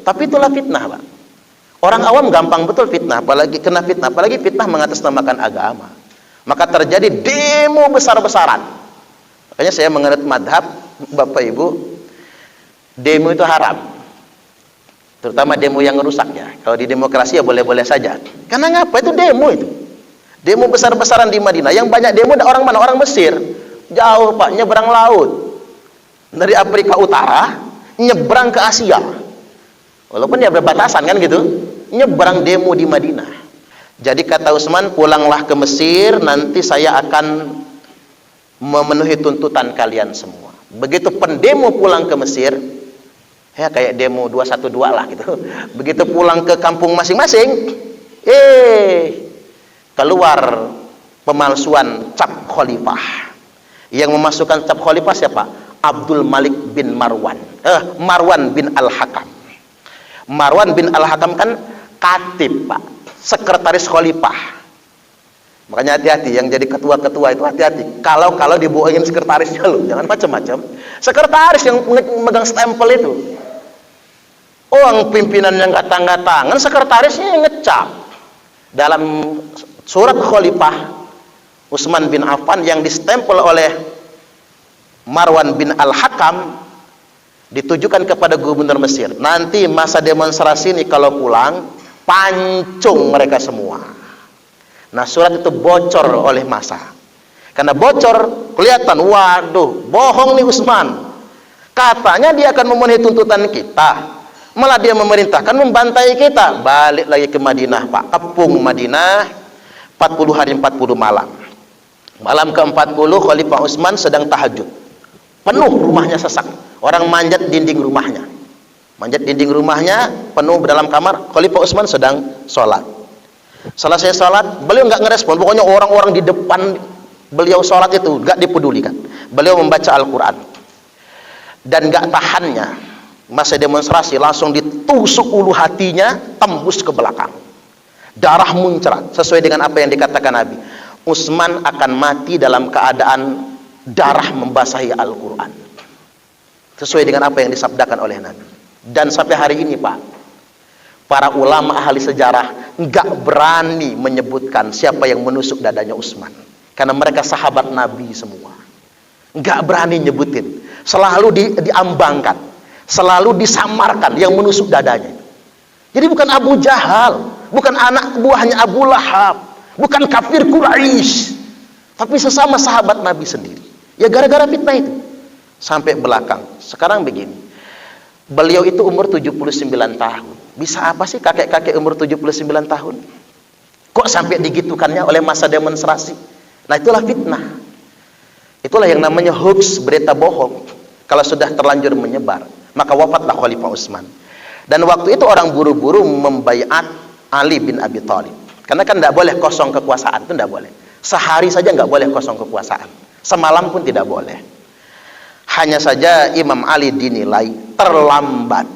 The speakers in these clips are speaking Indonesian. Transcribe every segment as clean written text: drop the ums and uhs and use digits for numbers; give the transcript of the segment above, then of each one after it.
Tapi itulah fitnah, Pak. Orang awam gampang betul fitnah, apalagi kena fitnah, apalagi fitnah mengatasnamakan agama. Maka terjadi demo besar-besaran. Makanya saya menganut madhab, Bapak Ibu, demo itu haram. Terutama demo yang merusak ya. Kalau di demokrasi ya boleh-boleh saja. Karena ngapa itu demo itu? Demo besar-besaran di Madinah. Yang banyak demo orang mana? Orang Mesir. Jauh, Pak, nyebrang laut. Dari Afrika Utara nyebrang ke Asia. Walaupun ya berbatasan kan gitu. Nyebrang demo di Madinah. Jadi kata Utsman, pulanglah ke Mesir, nanti saya akan memenuhi tuntutan kalian semua. Begitu pendemo pulang ke Mesir, ya kayak demo 212 lah gitu. Begitu pulang ke kampung masing-masing, keluar pemalsuan cap khalifah. Yang memasukkan cap khalifah siapa? Abdul Malik bin Marwan. Marwan bin Al-Hakam. Marwan bin Al-Hakam kan katib, Pak, sekretaris khalifah. Makanya hati-hati yang jadi ketua-ketua itu, hati-hati. Kalau dibohongin sekretarisnya loh, jangan macam-macam. Sekretaris yang megang stempel itu. Orang pimpinan yang nggak tangga tangan, sekretarisnya yang ngecap. Dalam surat khalifah Utsman bin Affan yang distempel oleh Marwan bin Al-Hakam, ditujukan kepada gubernur Mesir. Nanti masa demonstrasi ini kalau pulang, pancung mereka semua. Nah, surat itu bocor oleh massa. Karena bocor, kelihatan, waduh, bohong nih Utsman. Katanya dia akan memenuhi tuntutan kita, malah dia memerintahkan membantai kita. Balik lagi ke Madinah, Pak. Kepung Madinah 40 hari 40 malam. Malam ke-40 Khalifah Utsman sedang tahajud. Penuh rumahnya sesak. Orang manjat dinding rumahnya. Manjat dinding rumahnya, penuh dalam kamar. Khalifah Utsman sedang sholat. Selesai sholat, beliau nggak ngerespon. Pokoknya orang-orang di depan beliau sholat itu nggak dipedulikan. Beliau membaca Al-Quran. Dan nggak tahannya, masa demonstrasi langsung ditusuk ulu hatinya, tembus ke belakang. Darah muncrat, sesuai dengan apa yang dikatakan Nabi. Utsman akan mati dalam keadaan darah membasahi Al-Quran. Sesuai dengan apa yang disabdakan oleh Nabi. Dan sampai hari ini, Pak, para ulama ahli sejarah nggak berani menyebutkan siapa yang menusuk dadanya Utsman. Karena mereka sahabat Nabi semua. Nggak berani nyebutin. Selalu diambangkan. Selalu disamarkan yang menusuk dadanya. Jadi bukan Abu Jahal, bukan anak buahnya Abu Lahab, bukan kafir Quraisy, tapi sesama sahabat Nabi sendiri. Ya gara-gara fitnah itu. Sampai belakang. Sekarang begini. Beliau itu umur 79 tahun. Bisa apa sih kakek-kakek umur 79 tahun? Kok sampai digitukannya oleh masa demonstrasi? Nah, itulah fitnah. Itulah yang namanya hoax, berita bohong. Kalau sudah terlanjur menyebar, maka wafatlah Khalifah Utsman. Dan waktu itu orang buru-buru membaiat Ali bin Abi Thalib. Karena kan tidak boleh kosong kekuasaan, itu tidak boleh. Sehari saja nggak boleh kosong kekuasaan. Semalam pun tidak boleh. Hanya saja Imam Ali dinilai terlambat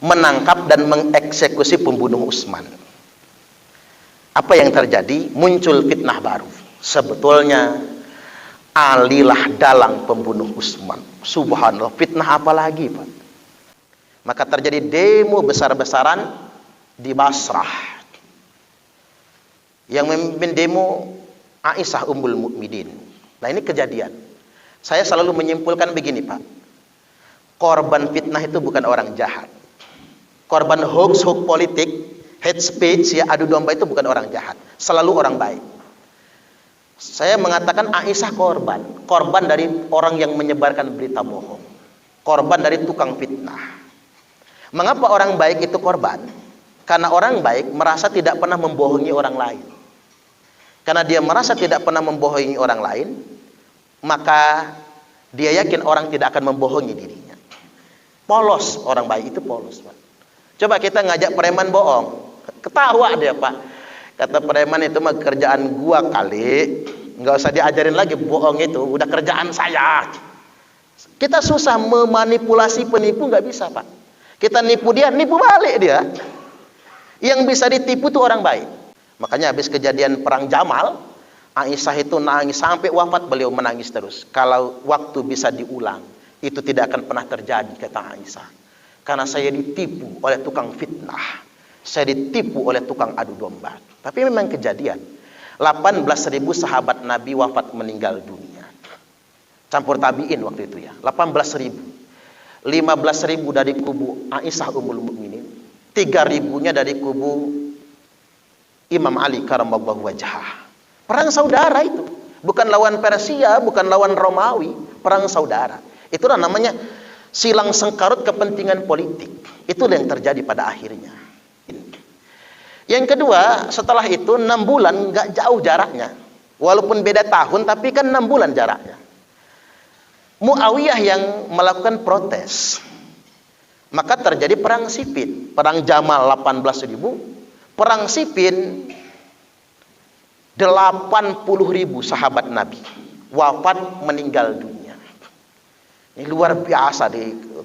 menangkap dan mengeksekusi pembunuh Utsman. Apa yang terjadi? Muncul fitnah baru. Sebetulnya Ali lah dalang pembunuh Utsman. Subhanallah, fitnah apa lagi, Pak? Maka terjadi demo besar-besaran di Basrah. Yang memimpin demo Aisyah Ummul Mukminin. Nah, ini kejadian. Saya selalu menyimpulkan begini, Pak. Korban fitnah itu bukan orang jahat. Korban hoax politik, hate speech, ya adu domba itu bukan orang jahat. Selalu orang baik. Saya mengatakan Aisyah korban dari orang yang menyebarkan berita bohong. Korban dari tukang fitnah. Mengapa orang baik itu korban? Karena orang baik merasa tidak pernah membohongi orang lain. Karena dia merasa tidak pernah membohongi orang lain, maka dia yakin orang tidak akan membohongi dirinya. Polos, orang baik itu polos, Pak. Coba kita ngajak preman bohong, ketawa dia, Pak. Kata preman, itu mah kerjaan gua kali, nggak usah diajarin lagi bohong itu, udah kerjaan saya. Kita susah memanipulasi penipu, nggak bisa, Pak. Kita nipu dia, nipu balik dia. Yang bisa ditipu tuh orang baik. Makanya habis kejadian perang Jamal, Aisyah itu nangis sampai wafat, beliau menangis terus. Kalau waktu bisa diulang, itu tidak akan pernah terjadi, kata Aisyah. karena saya ditipu oleh tukang fitnah, saya ditipu oleh tukang adu domba. Tapi memang kejadian 18.000 sahabat Nabi wafat meninggal dunia, campur tabiin waktu itu ya. 18.000, 15.000 dari kubu Aisyah Ummul Mukminin, 3.000-nya dari kubu Imam Ali karamallahu wajhah. Perang saudara itu, bukan lawan Persia, bukan lawan Romawi, perang saudara. Itulah namanya silang sengkarut kepentingan politik. Itulah yang terjadi pada akhirnya. Yang kedua, setelah itu 6 bulan, nggak jauh jaraknya, walaupun beda tahun, tapi kan 6 bulan jaraknya. Muawiyah yang melakukan protes, maka terjadi perang Siffin, perang Jamal 18.000, perang Siffin 80.000 sahabat Nabi wafat meninggal dunia. Ini luar biasa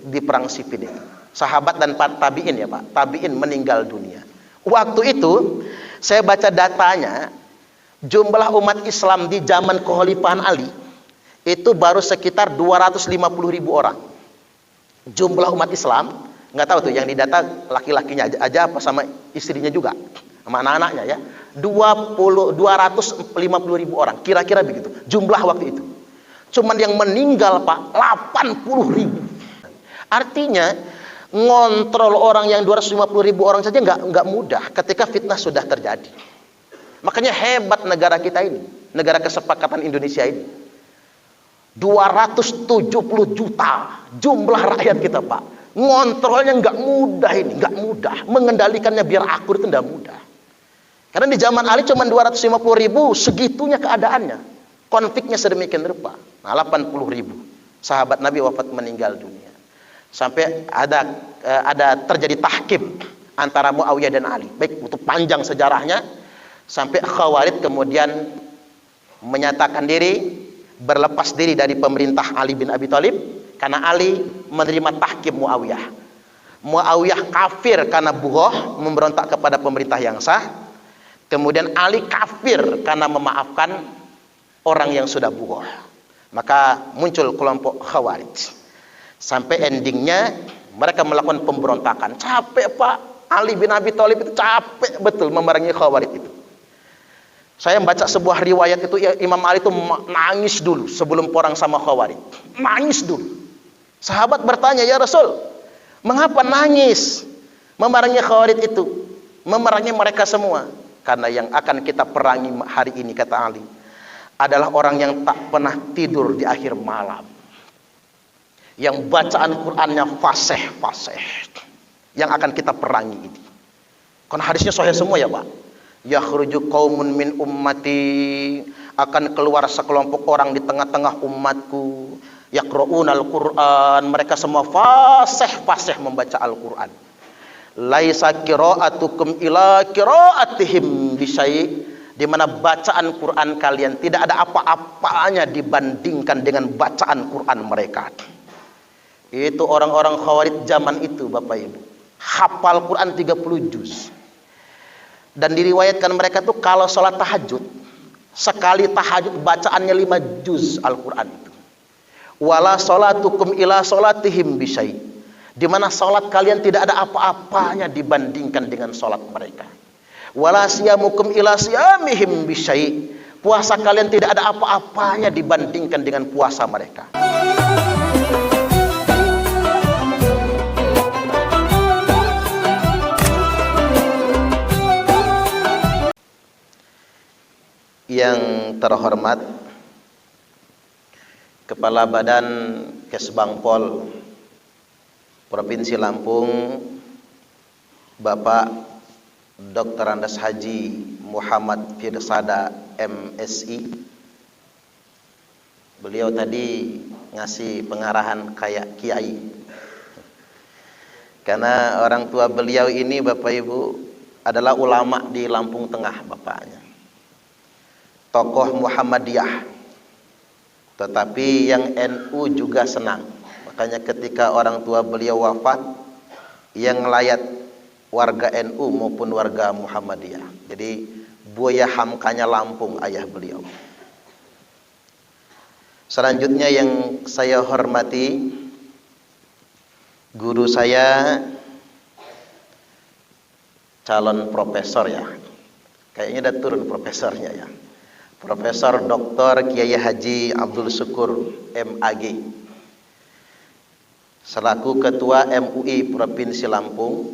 di perang Siffin itu. Sahabat dan tabiin ya Pak, tabiin meninggal dunia. Waktu itu saya baca datanya, jumlah umat Islam di zaman kekhalifahan Ali itu baru sekitar 250.000 orang. Jumlah umat Islam, nggak tahu tuh yang didata laki-lakinya aja apa sama istrinya juga, sama anak-anaknya ya. 250.000 orang, kira-kira begitu jumlah waktu itu. Cuman yang meninggal Pak 80.000. Artinya ngontrol orang yang 250.000 orang saja nggak mudah ketika fitnah sudah terjadi. Makanya hebat negara kita ini, negara kesepakatan Indonesia ini. 270 juta jumlah rakyat kita Pak. Ngontrolnya nggak mudah ini, nggak mudah. Mengendalikannya biar akur itu nggak mudah. Karena di zaman Ali cuma 250.000, segitunya keadaannya. Konfliknya sedemikian rupa. Nah, 80.000 sahabat Nabi wafat meninggal dunia. Sampai ada terjadi tahkim antara Muawiyah dan Ali. Baik, itu panjang sejarahnya. Sampai Khawarij kemudian menyatakan diri, berlepas diri dari pemerintah Ali bin Abi Thalib karena Ali menerima tahkim Muawiyah. Muawiyah kafir karena bughoh, memberontak kepada pemerintah yang sah. Kemudian Ali kafir karena memaafkan orang yang sudah bughoh. Maka muncul kelompok Khawarij. Sampai endingnya mereka melakukan pemberontakan. Capek Pak, Ali bin Abi Thalib itu capek betul memerangi Khawarij itu. Saya membaca sebuah riwayat itu, Imam Ali itu nangis dulu sebelum perang sama Khawarij. Nangis dulu. Sahabat bertanya, ya Rasul, mengapa nangis memerangi Khawarij itu? Memerangi mereka semua. Karena yang akan kita perangi hari ini, kata Ali, adalah orang yang tak pernah tidur di akhir malam, yang bacaan Qur'annya fasih, yang akan kita perangi ini. Kan hadisnya sahih semua ya Pak. Yakhruju qaumun min ummati, akan keluar sekelompok orang di tengah-tengah umatku, yaqra'unal Qur'an, mereka semua fasih membaca Al-Qur'an. Laisa qira'atukum ila qira'atihim bisyai', di mana bacaan Quran kalian tidak ada apa-apanya dibandingkan dengan bacaan Quran mereka. Itu orang-orang Khawarij zaman itu Bapak Ibu, hafal Quran 30 juz. Dan diriwayatkan mereka tuh kalau sholat tahajud, sekali tahajud bacaannya 5 juz Al-Quran itu. Wala sholatukum ila sholatihim bisyai', di mana sholat kalian tidak ada apa-apanya dibandingkan dengan sholat mereka. Wala siyamukum ila siyamihim bisyai', puasa kalian tidak ada apa-apanya dibandingkan dengan puasa mereka. Yang terhormat Kepala Badan Kesbangpol Provinsi Lampung, Bapak Dr. Andes Haji Muhammad Firsada MSI. Beliau tadi ngasih pengarahan kayak kiai, karena orang tua beliau ini Bapak Ibu adalah ulama di Lampung Tengah bapaknya, tokoh Muhammadiyah, tetapi yang NU juga senang. Makanya ketika orang tua beliau wafat, yang ngelayat warga NU maupun warga Muhammadiyah. Jadi Buya Hamkanya Lampung ayah beliau. Selanjutnya yang saya hormati Guru saya calon profesor ya. Kayaknya udah turun profesornya ya. Profesor Dr. Kiai Haji Abdul Syukur MAG, selaku Ketua MUI Provinsi Lampung,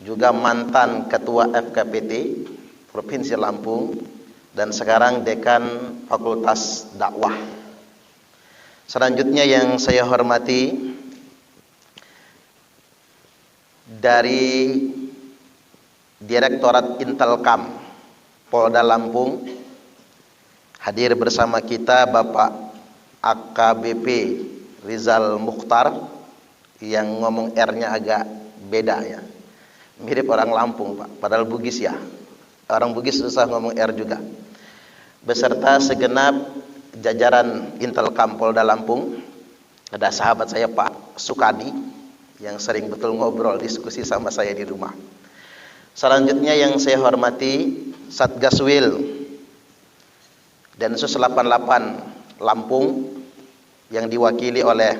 juga mantan Ketua FKPT Provinsi Lampung, dan sekarang Dekan Fakultas Dakwah. Selanjutnya yang saya hormati, dari Direktorat Intelkam Polda Lampung, hadir bersama kita Bapak AKBP Rizal Mukhtar, yang ngomong R-nya agak beda ya, mirip orang Lampung Pak, padahal Bugis ya, orang Bugis susah ngomong R juga, beserta segenap jajaran Intelkam Polda Lampung. Ada sahabat saya Pak Sukadi yang sering betul ngobrol diskusi sama saya di rumah. Selanjutnya yang saya hormati Satgaswil Densus 88 Lampung, yang diwakili oleh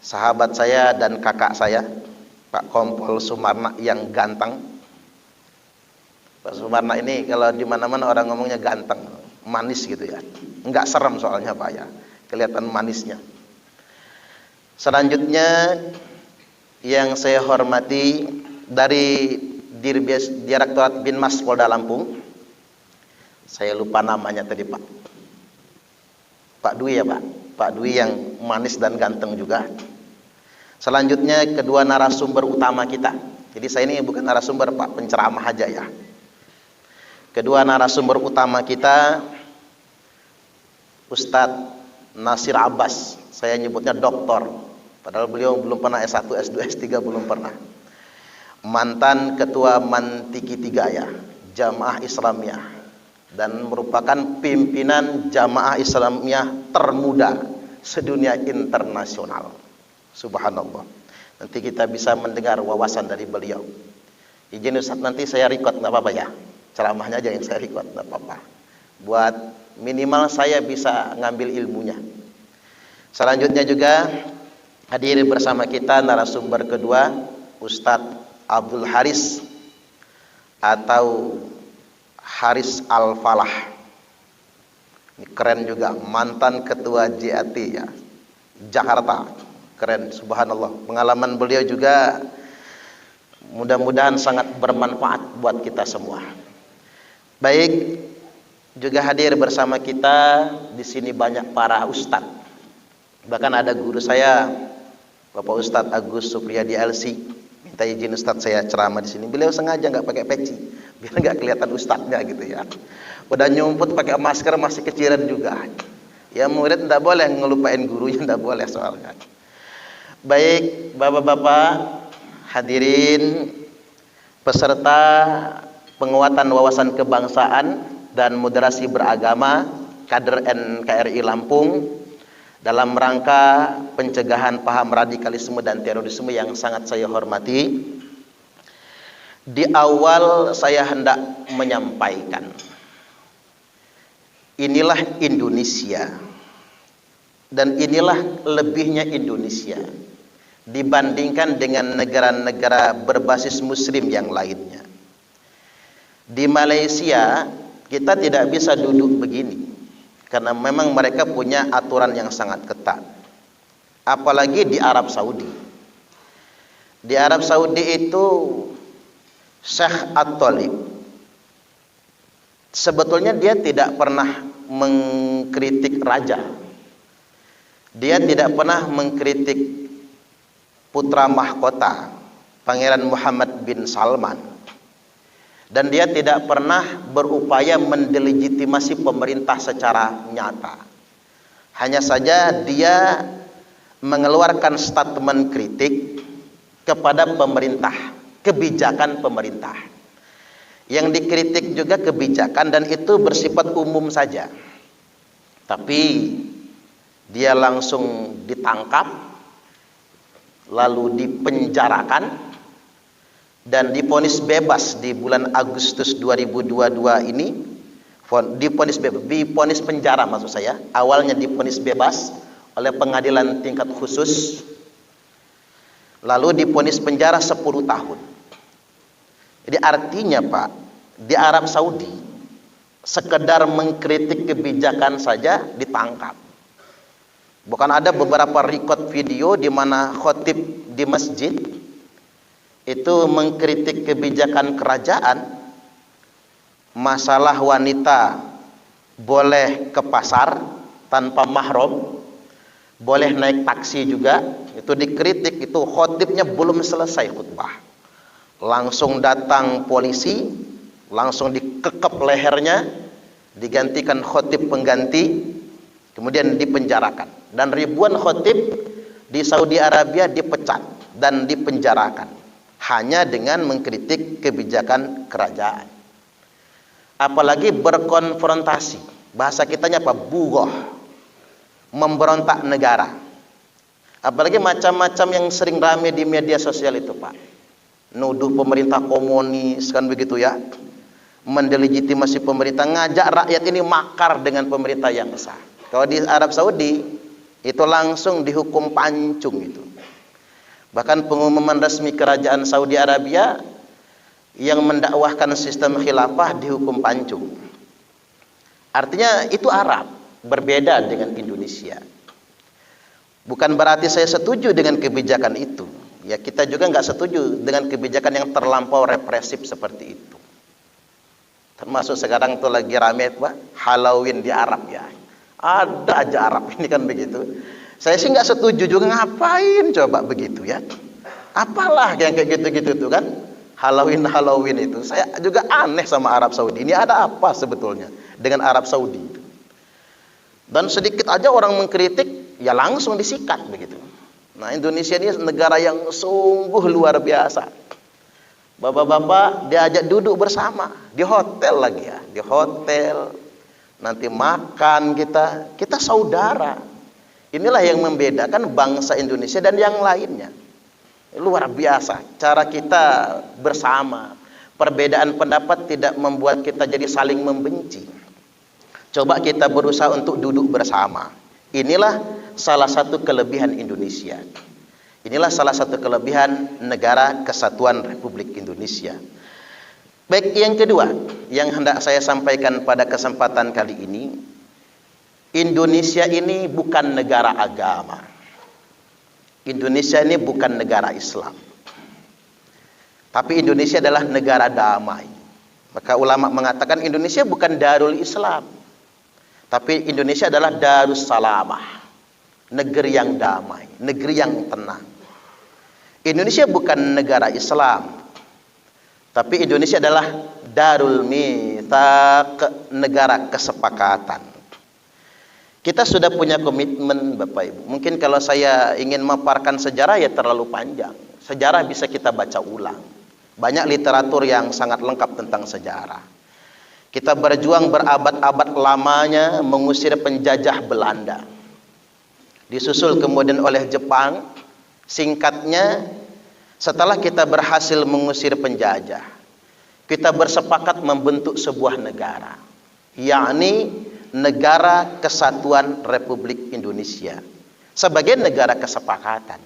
sahabat saya dan kakak saya Pak Kompol Sumarna yang ganteng. Pak Sumarna ini kalau di mana-mana orang ngomongnya ganteng, manis gitu ya. Enggak serem soalnya Pak ya, kelihatan manisnya. Selanjutnya yang saya hormati dari Direktorat Binmas Polda Lampung, saya lupa namanya tadi Pak. Pak Dwi ya Pak. Pak Dwi yang manis dan ganteng juga. Selanjutnya kedua narasumber utama kita. Jadi saya ini bukan narasumber Pak, penceramah aja ya. Kedua narasumber utama kita Ustadz Nasir Abbas. Saya nyebutnya doktor, padahal beliau belum pernah S1, S2, S3 belum pernah. Mantan Ketua Mantiki 3 ya, Jamaah Islamiyah, dan merupakan pimpinan Jamaah Islamiyah termuda sedunia internasional. Subhanallah. Nanti kita bisa mendengar wawasan dari beliau. Izin Ustaz, nanti saya record, nggak apa-apa ya, ceramahnya aja yang saya record, nggak apa-apa, buat minimal saya bisa ngambil ilmunya. Selanjutnya juga hadir bersama kita narasumber kedua Ustadz Abdul Haris atau Haris Al-Falah. Ini keren juga, mantan Ketua JAT ya, Jakarta. Keren, subhanallah. Pengalaman beliau juga mudah-mudahan sangat bermanfaat buat kita semua. Baik, juga hadir bersama kita di sini banyak para ustadz. Bahkan ada guru saya, Bapak Ustadz Agus Supriyadi LC. Minta izin Ustadz saya ceramah di sini. Beliau sengaja nggak pakai peci, biar nggak kelihatan ustadznya gitu ya. Udah nyumput pakai masker, masih kecilan juga. Ya murid nggak boleh ngelupain gurunya, nggak boleh soalnya. Baik, bapak-bapak hadirin peserta penguatan wawasan kebangsaan dan moderasi beragama kader NKRI Lampung dalam rangka pencegahan paham radikalisme dan terorisme yang sangat saya hormati. Di awal saya hendak menyampaikan, inilah Indonesia, dan inilah lebihnya Indonesia dibandingkan dengan negara-negara berbasis muslim yang lainnya. Di Malaysia kita tidak bisa duduk begini, karena memang mereka punya aturan yang sangat ketat. Apalagi di Arab Saudi. Di Arab Saudi itu Syekh At-Thalib sebetulnya dia tidak pernah mengkritik raja. Dia tidak pernah mengkritik putra mahkota Pangeran Muhammad bin Salman. Dan dia tidak pernah berupaya mendelegitimasi pemerintah secara nyata. Hanya saja dia mengeluarkan statement kritik kepada pemerintah, kebijakan pemerintah. Yang dikritik juga kebijakan, dan itu bersifat umum saja. Tapi dia langsung ditangkap, lalu dipenjarakan, dan divonis bebas di bulan Agustus 2022 ini. Divonis penjara maksud saya. Awalnya divonis bebas oleh pengadilan tingkat khusus lalu diponis penjara 10 tahun. Jadi artinya Pak, di Arab Saudi sekedar mengkritik kebijakan saja ditangkap. Bukan ada beberapa record video di mana khotib di masjid itu mengkritik kebijakan kerajaan, masalah wanita boleh ke pasar tanpa mahram, boleh naik taksi juga, itu dikritik. Itu khotibnya belum selesai khutbah, langsung datang polisi, langsung dikekep lehernya, digantikan khotib pengganti, kemudian dipenjarakan. Dan ribuan khotib di Saudi Arabia dipecat dan dipenjarakan hanya dengan mengkritik kebijakan kerajaan. Apalagi berkonfrontasi, bahasa kitanya apa? Bugoh, memberontak negara. Apalagi macam-macam yang sering rame di media sosial itu Pak, nuduh pemerintah komunis, kan begitu ya, mendelegitimasi pemerintah, ngajak rakyat ini makar dengan pemerintah yang sah. Kalau di Arab Saudi itu langsung dihukum pancung itu. Bahkan pengumuman resmi kerajaan Saudi Arabia yang mendakwahkan sistem khilafah dihukum pancung. Artinya itu Arab, berbeda dengan Indonesia. Bukan berarti saya setuju dengan kebijakan itu. Ya, kita juga nggak setuju dengan kebijakan yang terlampau represif seperti itu. Termasuk sekarang tuh lagi rame Pak, Halloween di Arab ya. Ada aja Arab ini kan begitu. Saya sih nggak setuju juga, ngapain coba begitu ya. Apalah yang kayak gitu-gitu tuh kan. Halloween itu. Saya juga aneh sama Arab Saudi. Ini ada apa sebetulnya dengan Arab Saudi itu? Dan sedikit aja orang mengkritik, ya langsung disikat begitu. Nah, Indonesia ini negara yang sungguh luar biasa. Bapak-bapak diajak duduk bersama di hotel lagi ya, di hotel. Nanti makan kita saudara. Inilah yang membedakan bangsa Indonesia dan yang lainnya. Luar biasa cara kita bersama. Perbedaan pendapat tidak membuat kita jadi saling membenci. Coba kita berusaha untuk duduk bersama. Inilah salah satu kelebihan Indonesia. Inilah salah satu kelebihan Negara Kesatuan Republik Indonesia. Baik, yang kedua yang hendak saya sampaikan pada kesempatan kali ini, Indonesia ini bukan negara agama. Indonesia ini bukan negara Islam. Tapi Indonesia adalah negara damai. Maka ulama mengatakan Indonesia bukan Darul Islam. Tapi Indonesia adalah Darus Salamah. Negeri yang damai, negeri yang tenang. Indonesia bukan negara Islam. Tapi Indonesia adalah Darul Mitsaq, negara kesepakatan. Kita sudah punya komitmen Bapak Ibu. Mungkin kalau saya ingin memaparkan sejarah ya terlalu panjang. Sejarah bisa kita baca ulang. Banyak literatur yang sangat lengkap tentang sejarah. Kita berjuang berabad-abad lamanya mengusir penjajah Belanda. Disusul kemudian oleh Jepang. Singkatnya, setelah kita berhasil mengusir penjajah, kita bersepakat membentuk sebuah negara, yakni Negara Kesatuan Republik Indonesia sebagai negara kesepakatan.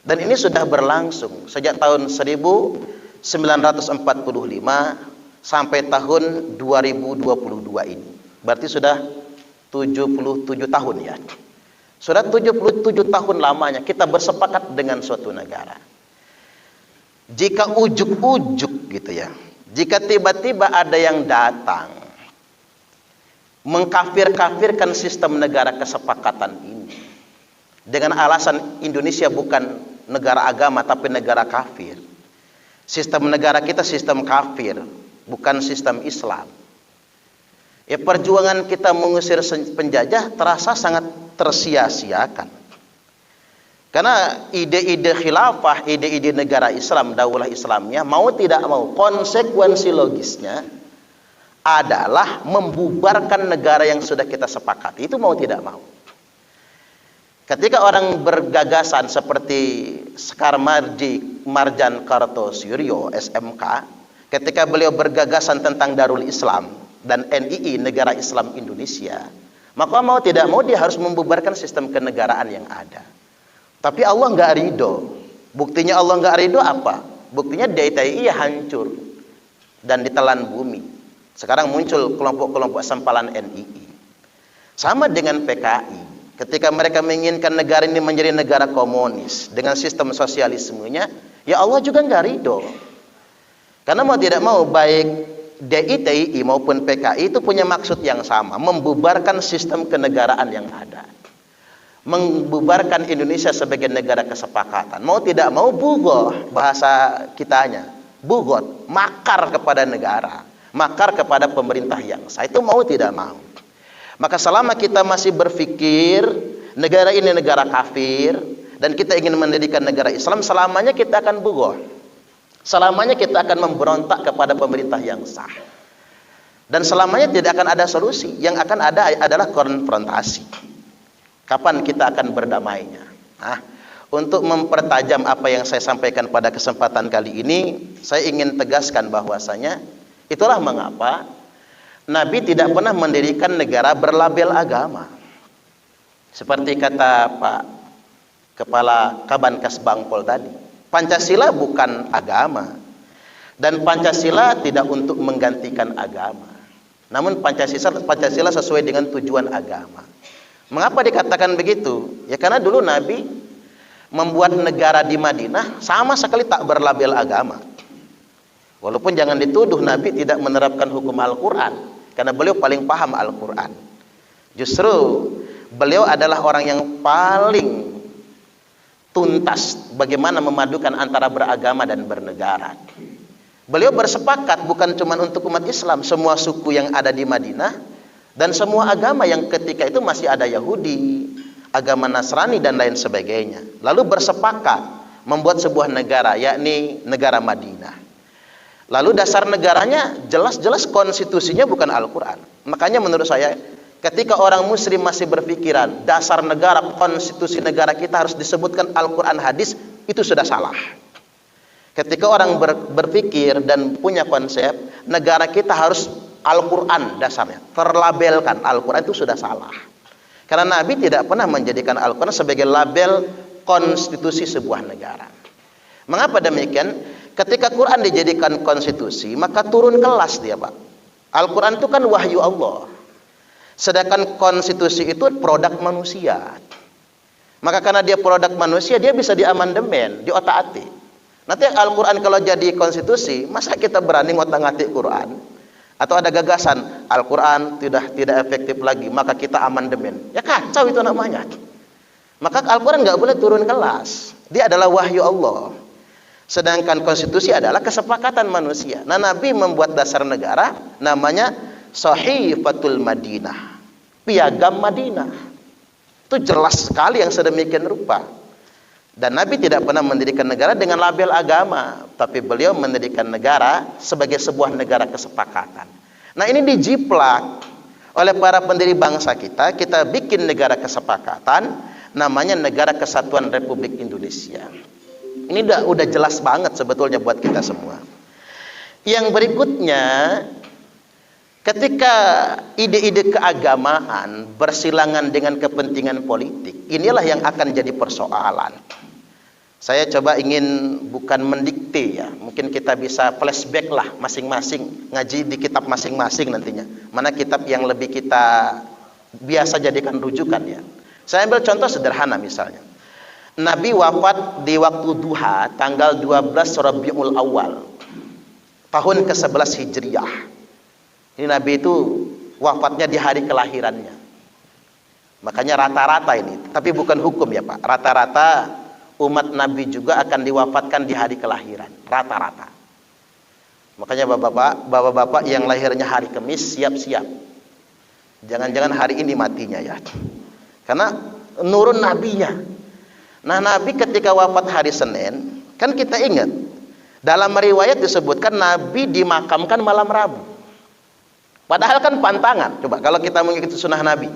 Dan ini sudah berlangsung sejak tahun 1945 sampai tahun 2022 ini. Berarti sudah 77 tahun ya. Sudah 77 tahun lamanya kita bersepakat dengan suatu negara. Jika ujuk-ujuk gitu ya, jika tiba-tiba ada yang datang mengkafir-kafirkan sistem negara kesepakatan ini dengan alasan Indonesia bukan negara agama tapi negara kafir, sistem negara kita sistem kafir, bukan sistem Islam, ya perjuangan kita mengusir penjajah terasa sangat tersia-siakan. Karena ide-ide khilafah, ide-ide negara Islam, daulah Islamnya, mau tidak mau, konsekuensi logisnya adalah membubarkan negara yang sudah kita sepakati. Itu mau tidak mau. Ketika orang bergagasan seperti Sekar Marjan Kartosuryo, SMK, ketika beliau bergagasan tentang Darul Islam dan NII, Negara Islam Indonesia, maka mau tidak mau dia harus membubarkan sistem kenegaraan yang ada. Tapi Allah nggak ridho Buktinya Allah nggak ridho apa? Buktinya DITI hancur dan ditelan bumi. Sekarang muncul kelompok-kelompok sempalan NII. Sama dengan PKI. Ketika mereka menginginkan negara ini menjadi negara komunis dengan sistem sosialismenya, ya Allah juga nggak ridho. Karena mau tidak mau, baik DITI maupun PKI itu punya maksud yang sama, membubarkan sistem kenegaraan yang ada, membubarkan Indonesia sebagai negara kesepakatan. Mau tidak mau, bugoh bahasa kitanya, bugot, makar kepada negara, makar kepada pemerintah yang sah. Itu mau tidak mau. Maka selama kita masih berpikir negara ini negara kafir dan kita ingin mendirikan negara Islam, selamanya kita akan bugoh, selamanya kita akan memberontak kepada pemerintah yang sah, dan selamanya tidak akan ada solusi. Yang akan ada adalah konfrontasi. Kapan kita akan berdamainya? Nah, untuk mempertajam apa yang saya sampaikan pada kesempatan kali ini, saya ingin tegaskan bahwasanya itulah mengapa Nabi tidak pernah mendirikan negara berlabel agama. Seperti kata Pak Kepala Kabankas Bangpol tadi, Pancasila bukan agama, dan Pancasila tidak untuk menggantikan agama. Namun Pancasila sesuai dengan tujuan agama. Mengapa dikatakan begitu? Ya karena dulu Nabi membuat negara di Madinah sama sekali tak berlabel agama. Walaupun jangan dituduh Nabi tidak menerapkan hukum Al-Quran, karena beliau paling paham Al-Quran. Justru beliau adalah orang yang paling tuntas bagaimana memadukan antara beragama dan bernegara. Beliau bersepakat bukan cuma untuk umat Islam, semua suku yang ada di Madinah dan semua agama yang ketika itu masih ada, Yahudi, agama Nasrani dan lain sebagainya. Lalu bersepakat membuat sebuah negara, yakni negara Madinah. Lalu dasar negaranya jelas-jelas konstitusinya bukan Al-Quran. Makanya menurut saya, ketika orang muslim masih berpikiran dasar negara, konstitusi negara kita harus disebutkan Al-Quran, hadis, itu sudah salah. Ketika orang berpikir dan punya konsep negara kita harus Al-Quran dasarnya, terlabelkan Al-Quran, itu sudah salah. Karena Nabi tidak pernah menjadikan Al-Quran sebagai label konstitusi sebuah negara. Mengapa demikian? Ketika Quran dijadikan konstitusi, maka turun kelas dia, Pak. Al-Quran itu kan wahyu Allah. Sedangkan konstitusi itu produk manusia. Maka karena dia produk manusia, dia bisa diamandemen, diotak-atik. Nanti Al-Quran kalau jadi konstitusi, masa kita berani ngotak-ngatik Quran? Atau ada gagasan, Al-Quran tidak efektif lagi, maka kita amandemen. Ya kacau itu namanya. Maka Al-Quran nggak boleh turun kelas. Dia adalah wahyu Allah. Sedangkan konstitusi adalah kesepakatan manusia. Nah, Nabi membuat dasar negara namanya Sahifatul Madinah, piagam Madinah. Itu jelas sekali yang sedemikian rupa. Dan Nabi tidak pernah mendirikan negara dengan label agama, tapi beliau mendirikan negara sebagai sebuah negara kesepakatan. Nah, ini dijiplak oleh para pendiri bangsa kita. Kita bikin negara kesepakatan namanya Negara Kesatuan Republik Indonesia. Ini udah jelas banget sebetulnya buat kita semua. Yang berikutnya, ketika ide-ide keagamaan bersilangan dengan kepentingan politik, inilah yang akan jadi persoalan. Saya coba ingin bukan mendikte ya, mungkin kita bisa flashback lah masing-masing, ngaji di kitab masing-masing nantinya. Mana kitab yang lebih kita biasa jadikan rujukan ya. Saya ambil contoh sederhana misalnya. Nabi wafat di waktu duha tanggal 12 Rabiul Awal tahun ke-11 Hijriah. Ini Nabi itu wafatnya di hari kelahirannya. Makanya rata-rata ini, tapi bukan hukum ya Pak. Rata-rata umat Nabi juga akan diwafatkan di hari kelahiran, rata-rata. Makanya bapak-bapak yang lahirnya hari Kamis siap-siap. Jangan-jangan hari ini matinya ya. Karena nurun nabinya. Nah, Nabi ketika wafat hari Senin, kan kita ingat dalam riwayat disebutkan Nabi dimakamkan malam Rabu. Padahal kan pantangan. Coba kalau kita mengikuti sunnah Nabi.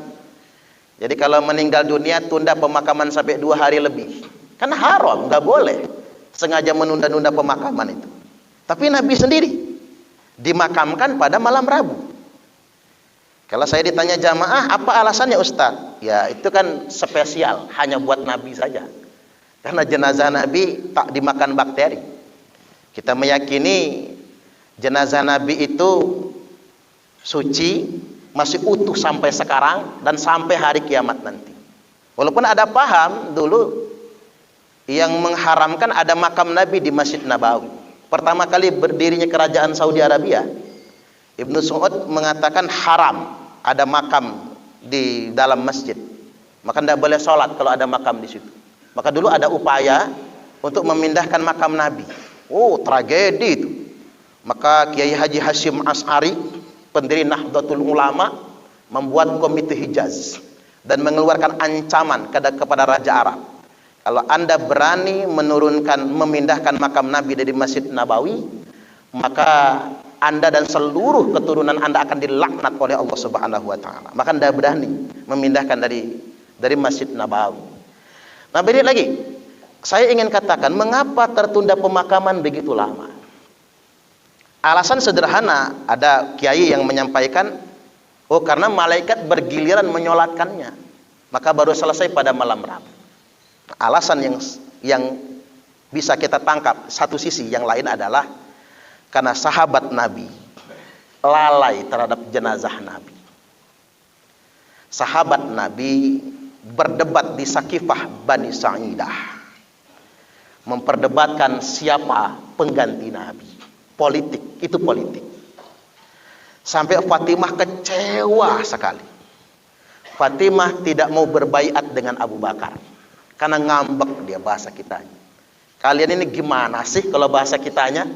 Jadi kalau meninggal dunia tunda pemakaman sampai 2 hari lebih. Kan haram, nggak boleh sengaja menunda-nunda pemakaman itu. Tapi Nabi sendiri dimakamkan pada malam Rabu. Kalau saya ditanya jamaah, apa alasannya Ustaz? Ya itu kan spesial, hanya buat Nabi saja. Karena jenazah Nabi tak dimakan bakteri. Kita meyakini jenazah Nabi itu suci, masih utuh sampai sekarang dan sampai hari kiamat nanti. Walaupun ada paham dulu yang mengharamkan ada makam Nabi di Masjid Nabawi. Pertama kali berdirinya kerajaan Saudi Arabia, Ibnu Saud mengatakan haram ada makam di dalam masjid. Maka tidak boleh sholat kalau ada makam di situ. Maka dulu ada upaya untuk memindahkan makam Nabi. Oh, tragedi itu. Maka Kiai Haji Hashim As'ari, pendiri Nahdlatul Ulama, membuat komite Hijaz dan mengeluarkan ancaman kepada Raja Arab. Kalau Anda berani memindahkan makam Nabi dari Masjid Nabawi, maka Anda dan seluruh keturunan Anda akan dilaknat oleh Allah Subhanahu wa taala. Maka Anda berani memindahkan dari Masjid Nabawi. Nah, beda lagi. Saya ingin katakan, mengapa tertunda pemakaman begitu lama? Alasan sederhana, ada kiai yang menyampaikan, oh karena malaikat bergiliran menyolatkannya, maka baru selesai pada malam Rabu. Alasan yang bisa kita tangkap satu sisi, yang lain adalah karena sahabat Nabi lalai terhadap jenazah Nabi. Sahabat Nabi berdebat di Sakifah Bani Sa'idah, memperdebatkan siapa pengganti Nabi. Politik, itu politik. Sampai Fatimah kecewa sekali. Fatimah tidak mau berbaiat dengan Abu Bakar karena ngambek dia bahasa kitanya. Kalian ini gimana sih kalau bahasa kitanya?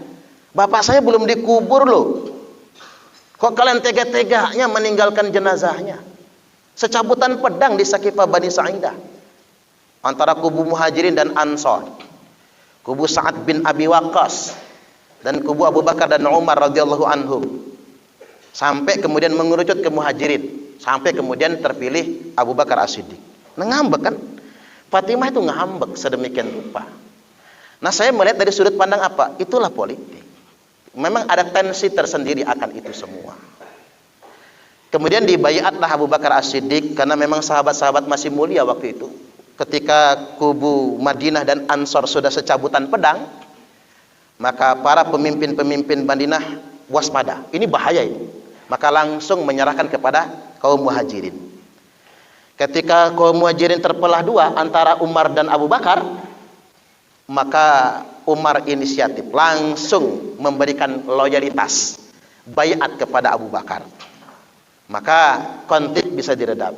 Bapak saya belum dikubur loh. Kok kalian tega-teganya meninggalkan jenazahnya? Secabutan pedang di Sakifah Bani Sa'idah antara kubu Muhajirin dan Ansor, kubu Sa'ad bin Abi Waqqas dan kubu Abu Bakar dan Umar radhiyallahu anhum, sampai kemudian mengerucut ke Muhajirin, sampai kemudian terpilih Abu Bakar As-Siddiq. Nah, ngambek kan? Fatimah itu ngambek sedemikian rupa. Nah, saya melihat dari sudut pandang apa? Itulah politik. Memang ada tensi tersendiri akan itu semua. Kemudian dibaiatlah Abu Bakar As-Siddiq karena memang sahabat-sahabat masih mulia waktu itu. Ketika kubu Madinah dan Ansor sudah secabutan pedang, maka para pemimpin-pemimpin Madinah waspada. Ini bahaya ini. Maka langsung menyerahkan kepada kaum Muhajirin. Ketika kaum Muhajirin terpelah dua antara Umar dan Abu Bakar, maka Umar inisiatif langsung memberikan loyalitas baiat kepada Abu Bakar. Maka konflik bisa diredam.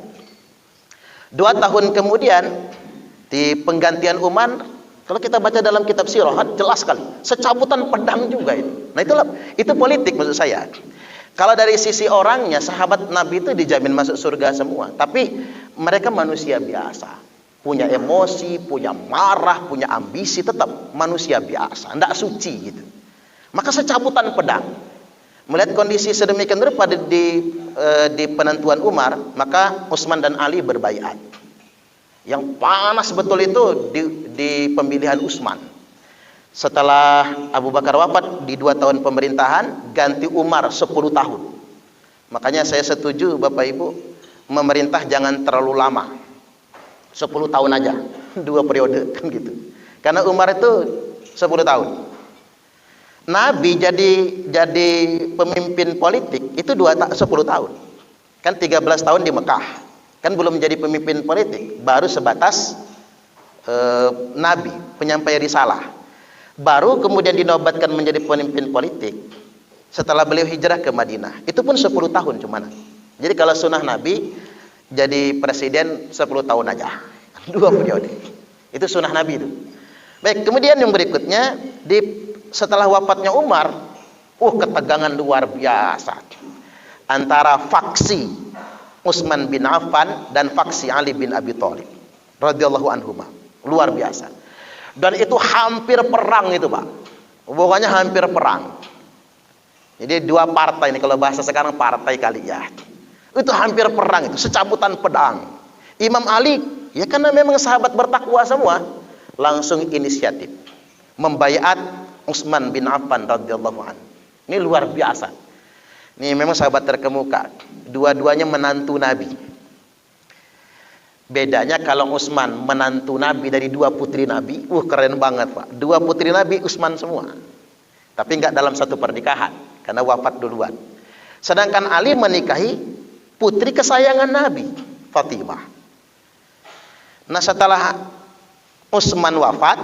2 tahun kemudian di penggantian Umar, kalau kita baca dalam kitab sirah jelas sekali, secabutan pedang juga itu. Nah, itu politik maksud saya. Kalau dari sisi orangnya, sahabat Nabi itu dijamin masuk surga semua, tapi mereka manusia biasa, punya emosi, punya marah, punya ambisi, tetap manusia biasa, tidak suci gitu. Maka secabutan pedang. Melihat kondisi sedemikian rupa di penentuan Umar, maka Utsman dan Ali berbaiat. Yang panas betul itu di pemilihan Utsman. Setelah Abu Bakar wafat di 2 tahun pemerintahan, ganti Umar 10 tahun. Makanya saya setuju Bapak Ibu, memerintah jangan terlalu lama. 10 tahun aja, 2 periode kan gitu. Karena Umar itu 10 tahun. Nabi jadi pemimpin politik itu 10 tahun. Kan 13 tahun di Mekah. Kan belum menjadi pemimpin politik, baru sebatas nabi, penyampai risalah. Baru kemudian dinobatkan menjadi pemimpin politik setelah beliau hijrah ke Madinah. Itu pun 10 tahun cuman. Jadi kalau sunnah Nabi jadi presiden 10 tahun aja. 2 periode. Itu sunnah Nabi itu. Baik, kemudian yang berikutnya setelah wafatnya Umar, ketegangan luar biasa antara faksi Utsman bin Affan dan faksi Ali bin Abi Thalib radhiyallahu anhuma. Luar biasa. Dan itu hampir perang itu, Pak. Pokoknya hampir perang. Jadi 2 partai ini, kalau bahasa sekarang partai kali ya. Itu hampir perang itu, secabutan pedang. Imam Ali, ya karena memang sahabat bertakwa semua, langsung inisiatif membaiat Utsman bin Affan radhiyallahu anhu. Ini luar biasa. Ini memang sahabat terkemuka. Dua-duanya menantu Nabi. Bedanya kalau Utsman menantu Nabi dari dua putri Nabi, keren banget Pak. Dua putri Nabi Utsman semua. Tapi nggak dalam satu pernikahan, karena wafat duluan. Sedangkan Ali menikahi putri kesayangan Nabi, Fatimah. Nah setelah Utsman wafat,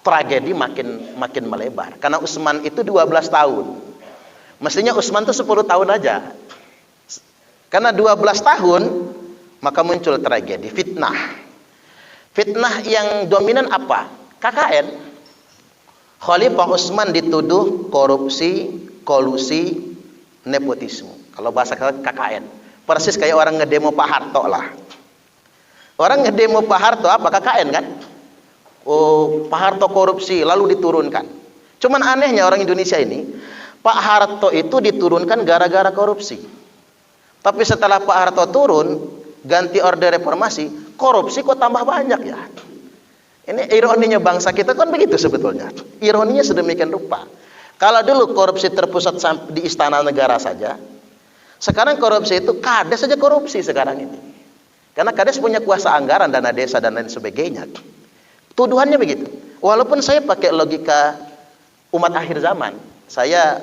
tragedi makin melebar. Karena Utsman itu 12 tahun. Mestinya Utsman itu 10 tahun aja. Karena 12 tahun, maka muncul tragedi, fitnah. Fitnah yang dominan apa? KKN. Khalifah Utsman dituduh korupsi, kolusi, nepotisme. Kalau bahasa KKN, persis kayak orang ngedemo Pak Harto lah. Orang ngedemo Pak Harto apa? KKN kan? Oh, Pak Harto korupsi lalu diturunkan. Cuman anehnya orang Indonesia ini, Pak Harto itu diturunkan gara-gara korupsi. Tapi setelah Pak Harto turun, ganti orde reformasi, korupsi kok tambah banyak ya. Ini ironinya bangsa kita kan begitu sebetulnya. Ironinya sedemikian rupa. Kalau dulu korupsi terpusat di istana negara saja, sekarang korupsi itu kades saja korupsi sekarang ini. Karena kades punya kuasa anggaran, dana desa dan lain sebagainya. Tuduhannya begitu. Walaupun saya pakai logika umat akhir zaman, saya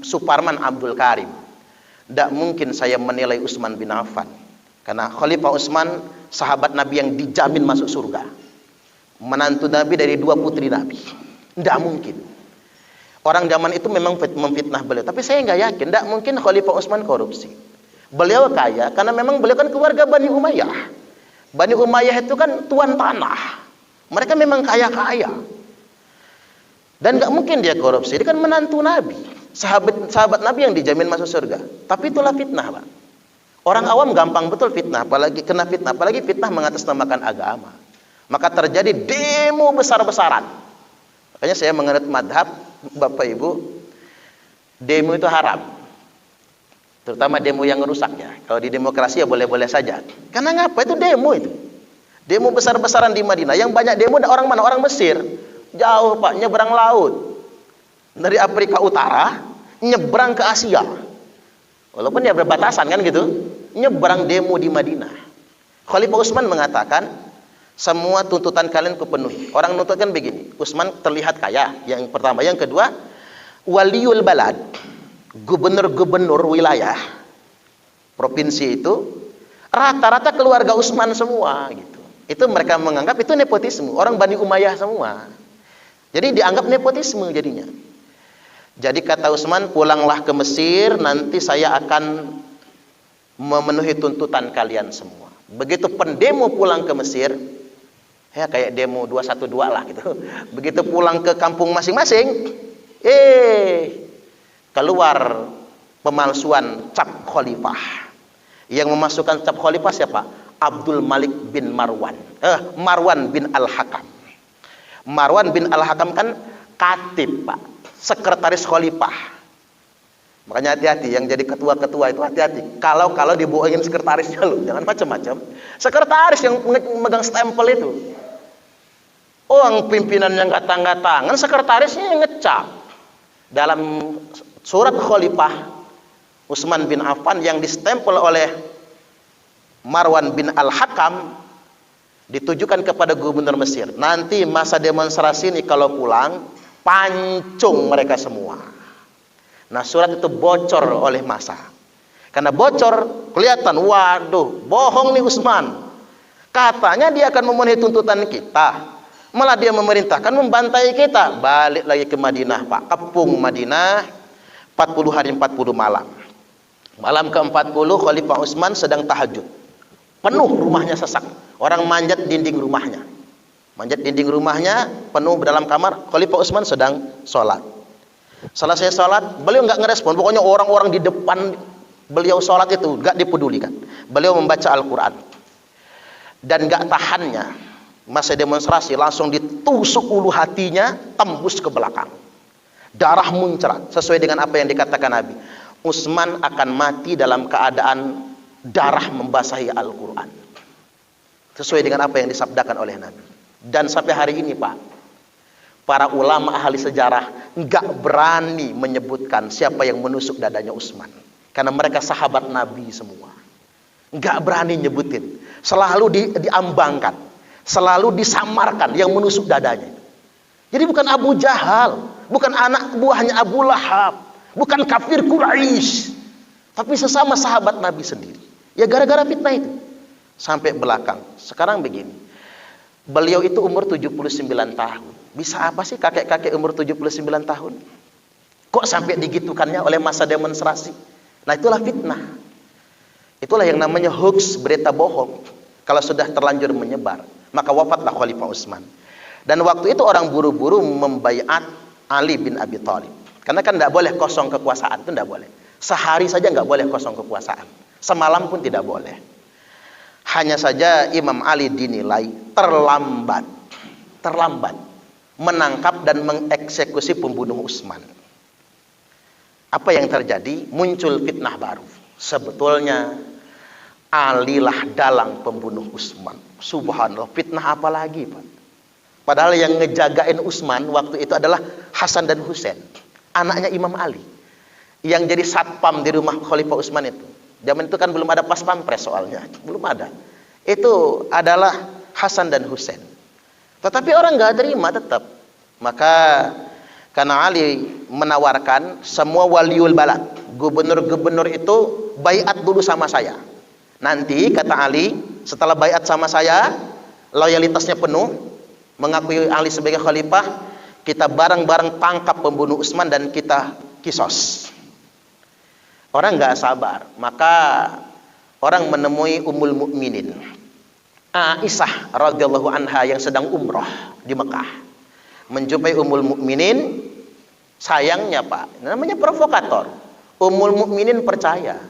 Suparman Abdul Karim, tidak mungkin saya menilai Utsman bin Affan. Karena Khalifah Utsman sahabat Nabi yang dijamin masuk surga, menantu Nabi dari dua putri Nabi. Tidak mungkin. Orang zaman itu memang memfitnah beliau, tapi saya nggak yakin. Tidak mungkin Khalifah Utsman korupsi. Beliau kaya karena memang beliau kan keluarga Bani Umayyah. Bani Umayyah itu kan tuan tanah. Mereka memang kaya-kaya. Dan nggak mungkin dia korupsi. Dia kan menantu Nabi, sahabat Nabi yang dijamin masuk surga. Tapi itulah fitnah, Pak. Orang awam gampang betul fitnah, apalagi kena fitnah, apalagi fitnah mengatasnamakan agama. Maka terjadi demo besar-besaran. Makanya saya menganut madhab, Bapak Ibu, demo itu haram. Terutama demo yang merusak ya. Kalau di demokrasi ya boleh-boleh saja. Karena ngapa itu demo itu? Demo besar-besaran di Madinah. Yang banyak demo orang mana? Orang Mesir. Jauh Pak, nyebrang laut. Dari Afrika Utara, nyebrang ke Asia. Walaupun ya berbatasan kan gitu. Nyebrang demo di Madinah. Khalifah Utsman mengatakan, semua tuntutan kalian kupenuhi. Orang nuntutkan begini, Utsman terlihat kaya, yang pertama. Yang kedua, waliul balad, gubernur-gubernur wilayah provinsi itu rata-rata keluarga Utsman semua gitu. Itu mereka menganggap itu nepotisme, orang Bani Umayyah semua. Jadi dianggap nepotisme jadinya. Jadi kata Utsman, pulanglah ke Mesir, nanti saya akan memenuhi tuntutan kalian semua. Begitu pendemo pulang ke Mesir, ya kayak demo 212 lah gitu. Begitu pulang ke kampung masing-masing, keluar pemalsuan cap khalifah. Yang memasukkan cap khalifah siapa? Abdul Malik bin Marwan. Marwan bin Al-Hakam. Marwan bin Al-Hakam kan katib, Pak. Sekretaris khalifah. Makanya hati-hati yang jadi ketua-ketua itu hati-hati. Kalau dibohongin sekretarisnya loh, jangan macam-macam. Sekretaris yang megang stempel itu. Orang pimpinan yang nggak tangga tangan, sekretarisnya yang ngecap. Dalam surat khalifah Utsman bin Affan yang distempel oleh Marwan bin Al-Hakam ditujukan kepada gubernur Mesir. Nanti masa demonstrasi ini kalau pulang, pancung mereka semua. Nah surat itu bocor oleh massa. Karena bocor, kelihatan, waduh, bohong nih Utsman. Katanya dia akan memenuhi tuntutan kita, malah dia memerintahkan membantai kita. Balik lagi ke Madinah, Pak. Kepung Madinah, 40 hari 40 malam. Malam ke-40 Khalifah Utsman sedang tahajud. Penuh rumahnya sesak. Orang manjat dinding rumahnya. Manjat dinding rumahnya, penuh dalam kamar. Khalifah Utsman sedang sholat. Selesai sholat, beliau nggak ngerespon. Pokoknya orang-orang di depan beliau sholat itu nggak dipedulikan. Beliau membaca Al-Quran. Dan nggak tahannya, masa demonstrasi langsung ditusuk ulu hatinya, tembus ke belakang. Darah muncrat, sesuai dengan apa yang dikatakan Nabi. Utsman akan mati dalam keadaan darah membasahi Al-Quran. Sesuai dengan apa yang disabdakan oleh Nabi. Dan sampai hari ini Pak, para ulama ahli sejarah nggak berani menyebutkan siapa yang menusuk dadanya Utsman. Karena mereka sahabat Nabi semua. nggak berani nyebutin, selalu diambangkan, selalu disamarkan yang menusuk dadanya. Jadi bukan Abu Jahal, bukan anak buahnya Abu Lahab, bukan kafir Quraisy, tapi sesama sahabat Nabi sendiri. Ya gara-gara fitnah itu sampai belakang. Sekarang begini, beliau itu umur 79 tahun. Bisa apa sih kakek-kakek umur 79 tahun? Kok sampai digitukannya oleh masa demonstrasi? Nah itulah fitnah. Itulah yang namanya hoax, berita bohong. Kalau sudah terlanjur menyebar, maka wafatlah Khalifah Utsman. Dan waktu itu orang buru-buru membaiat Ali bin Abi Thalib. Karena kan tidak boleh kosong kekuasaan, itu tidak boleh. Sehari saja nggak boleh kosong kekuasaan. Semalam pun tidak boleh. Hanya saja Imam Ali dinilai terlambat menangkap dan mengeksekusi pembunuh Utsman. Apa yang terjadi? Muncul fitnah baru. Sebetulnya Ali lah dalang pembunuh Utsman. Subhanallah, fitnah apa lagi, Pak? Padahal yang ngejagain Utsman waktu itu adalah Hasan dan Husain, anaknya Imam Ali, yang jadi satpam di rumah Khalifah Utsman itu. Zaman itu kan belum ada pas pampres soalnya, belum ada. Itu adalah Hasan dan Husain. Tetapi orang nggak terima tetap. Maka karena Ali menawarkan semua waliul balad, gubernur-gubernur itu baiat dulu sama saya. Nanti kata Ali, setelah baiat sama saya, loyalitasnya penuh, mengakui Ali sebagai khalifah, kita bareng-bareng tangkap pembunuh Utsman dan kita kisos. Orang nggak sabar, maka orang menemui Ummul Mukminin Aisyah radhiyallahu anha yang sedang umroh di Mekah. Menjumpai Ummul Mukminin, sayangnya Pak, namanya provokator. Ummul Mukminin percaya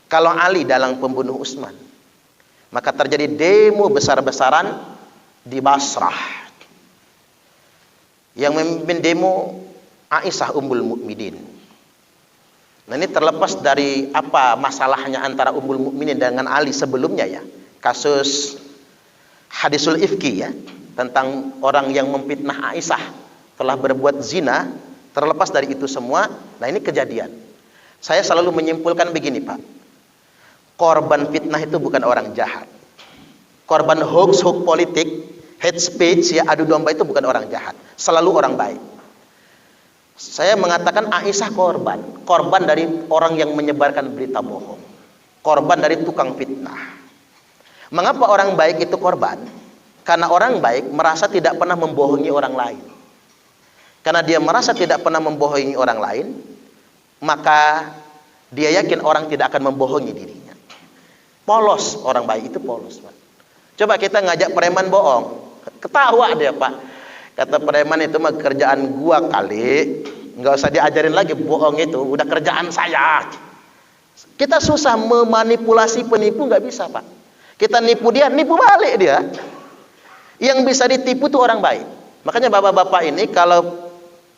kalau Ali dalang pembunuh Utsman. Maka terjadi demo besar-besaran di Basrah. Yang memimpin demo Aisyah Ummul Mukminin. Nah ini terlepas dari apa masalahnya antara Ummul Mukminin dengan Ali sebelumnya ya. Kasus hadisul ifki ya, tentang orang yang memfitnah Aisyah telah berbuat zina. Terlepas dari itu semua, nah ini kejadian. Saya selalu menyimpulkan begini Pak, korban fitnah itu bukan orang jahat. Korban hoax politik, hate speech ya, adu domba itu bukan orang jahat, selalu orang baik. Saya mengatakan Aisyah korban dari orang yang menyebarkan berita bohong, korban dari tukang fitnah. Mengapa orang baik itu korban? Karena orang baik merasa tidak pernah membohongi orang lain. Karena dia merasa tidak pernah membohongi orang lain, maka dia yakin orang tidak akan membohongi dirinya. Polos, orang baik itu polos Pak. Coba kita ngajak preman bohong, ketawa dia Pak. Kata preman, itu mah kerjaan gua kali, nggak usah diajarin lagi bohong, itu udah kerjaan saya. Kita susah memanipulasi penipu, nggak bisa Pak. Kita nipu dia, nipu balik dia. Yang bisa ditipu itu orang baik. Makanya bapak-bapak ini kalau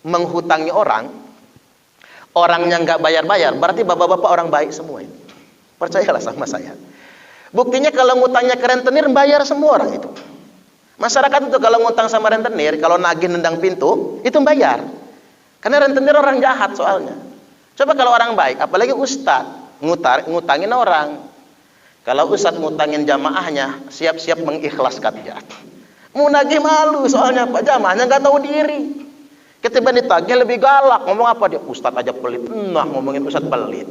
menghutangi orang, orangnya nggak bayar-bayar, berarti bapak-bapak orang baik semua ini. Percayalah sama saya. Buktinya kalau ngutangnya ke rentenir, bayar semua orang itu. Masyarakat itu kalau ngutang sama rentenir, kalau nagih nendang pintu, itu bayar. Karena rentenir orang jahat soalnya. Coba kalau orang baik, apalagi ustadz, ngutangin orang. Kalau ustadz ngutangin jamaahnya, siap-siap mengikhlaskannya. Mau nagih malu soalnya Pak, jamaahnya nggak tahu diri. Ketimbang ditagih lebih galak, ngomong apa dia, ustadz aja pelit. Nah ngomongin ustadz pelit.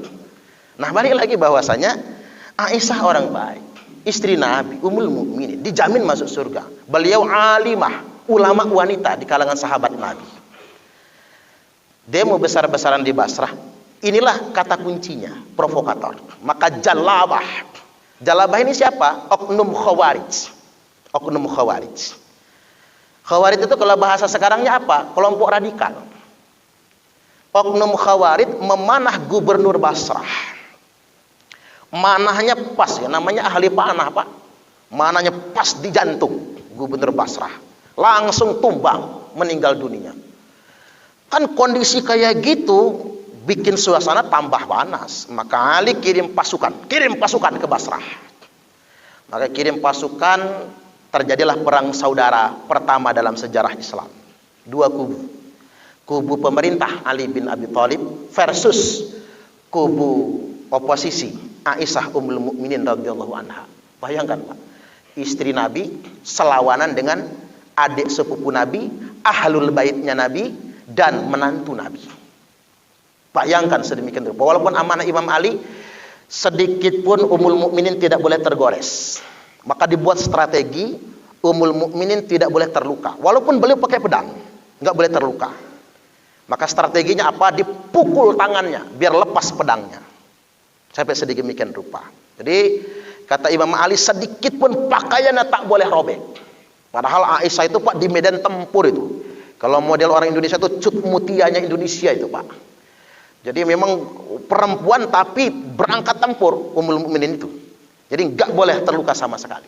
Nah balik lagi bahwasanya Aisyah orang baik, istri Nabi, Ummul Mukminin, dijamin masuk surga. Beliau alimah, ulama wanita di kalangan sahabat Nabi. Demo besar-besaran di Basrah. Inilah kata kuncinya, provokator. Maka jalabah. Jalabah ini siapa? Oknum Khawarij. Oknum Khawarij. Khawarij itu kalau bahasa sekarangnya apa? Kelompok radikal. Oknum Khawarij memanah gubernur Basrah. Manahnya pas ya, namanya ahli panah Pak. Manahnya pas di jantung gubernur Basrah. Langsung tumbang, meninggal dunia. Kan kondisi kayak gitu bikin suasana tambah panas. Maka Ali kirim pasukan ke Basrah. Maka kirim pasukan, terjadilah perang saudara pertama dalam sejarah Islam. Dua kubu. Kubu pemerintah Ali bin Abi Thalib versus kubu oposisi Aisyah Ummul Mukminin radhiyallahu anha. Bayangkan Pak, istri Nabi selawanan dengan adik sepupu Nabi, ahlul baitnya Nabi, dan menantu Nabi. Bayangkan sedemikian rupa. Walaupun amanah Imam Ali, sedikit pun Ummul Mukminin tidak boleh tergores. Maka dibuat strategi Ummul Mukminin tidak boleh terluka. Walaupun beliau pakai pedang, nggak boleh terluka. Maka strateginya apa? Dipukul tangannya biar lepas pedangnya. Sampai sedemikian rupa. Jadi kata Imam Ali, sedikit pun pakaiannya tak boleh robek. Padahal Aisyah itu Pak di medan tempur itu. Kalau model orang Indonesia itu cut mutianya Indonesia itu Pak. Jadi memang perempuan tapi berangkat tempur Ummul Mukminin itu. Jadi nggak boleh terluka sama sekali.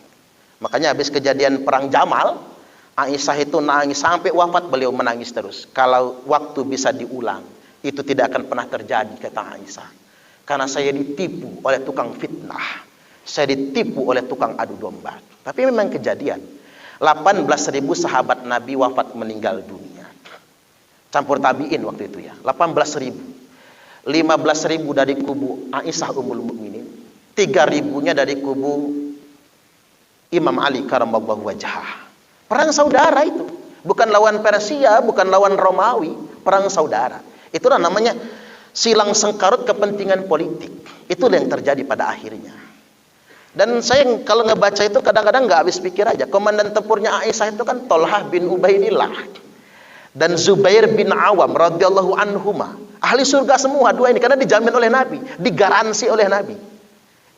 Makanya habis kejadian perang Jamal, Aisyah itu nangis sampai wafat, beliau menangis terus. Kalau waktu bisa diulang, itu tidak akan pernah terjadi, kata Aisyah. Karena saya ditipu oleh tukang fitnah. Saya ditipu oleh tukang adu domba. Tapi memang kejadian. 18.000 sahabat Nabi wafat meninggal dunia. Campur tabiin waktu itu ya. 18.000. 15.000 dari kubu Aisyah Ummul Mukminin. 3.000-nya dari kubu Imam Ali karamallahu wajhah. Perang saudara itu. Bukan lawan Persia, bukan lawan Romawi. Perang saudara. Itulah namanya silang sengkarut kepentingan politik. Itu yang terjadi pada akhirnya. Dan saya kalau ngebaca itu kadang-kadang nggak habis pikir aja. Komandan tempurnya Aisyah itu kan Tolhah bin Ubaidillah dan Zubair bin Awam radhiyallahu anhuma. Ahli surga semua dua ini karena dijamin oleh Nabi, digaransi oleh Nabi.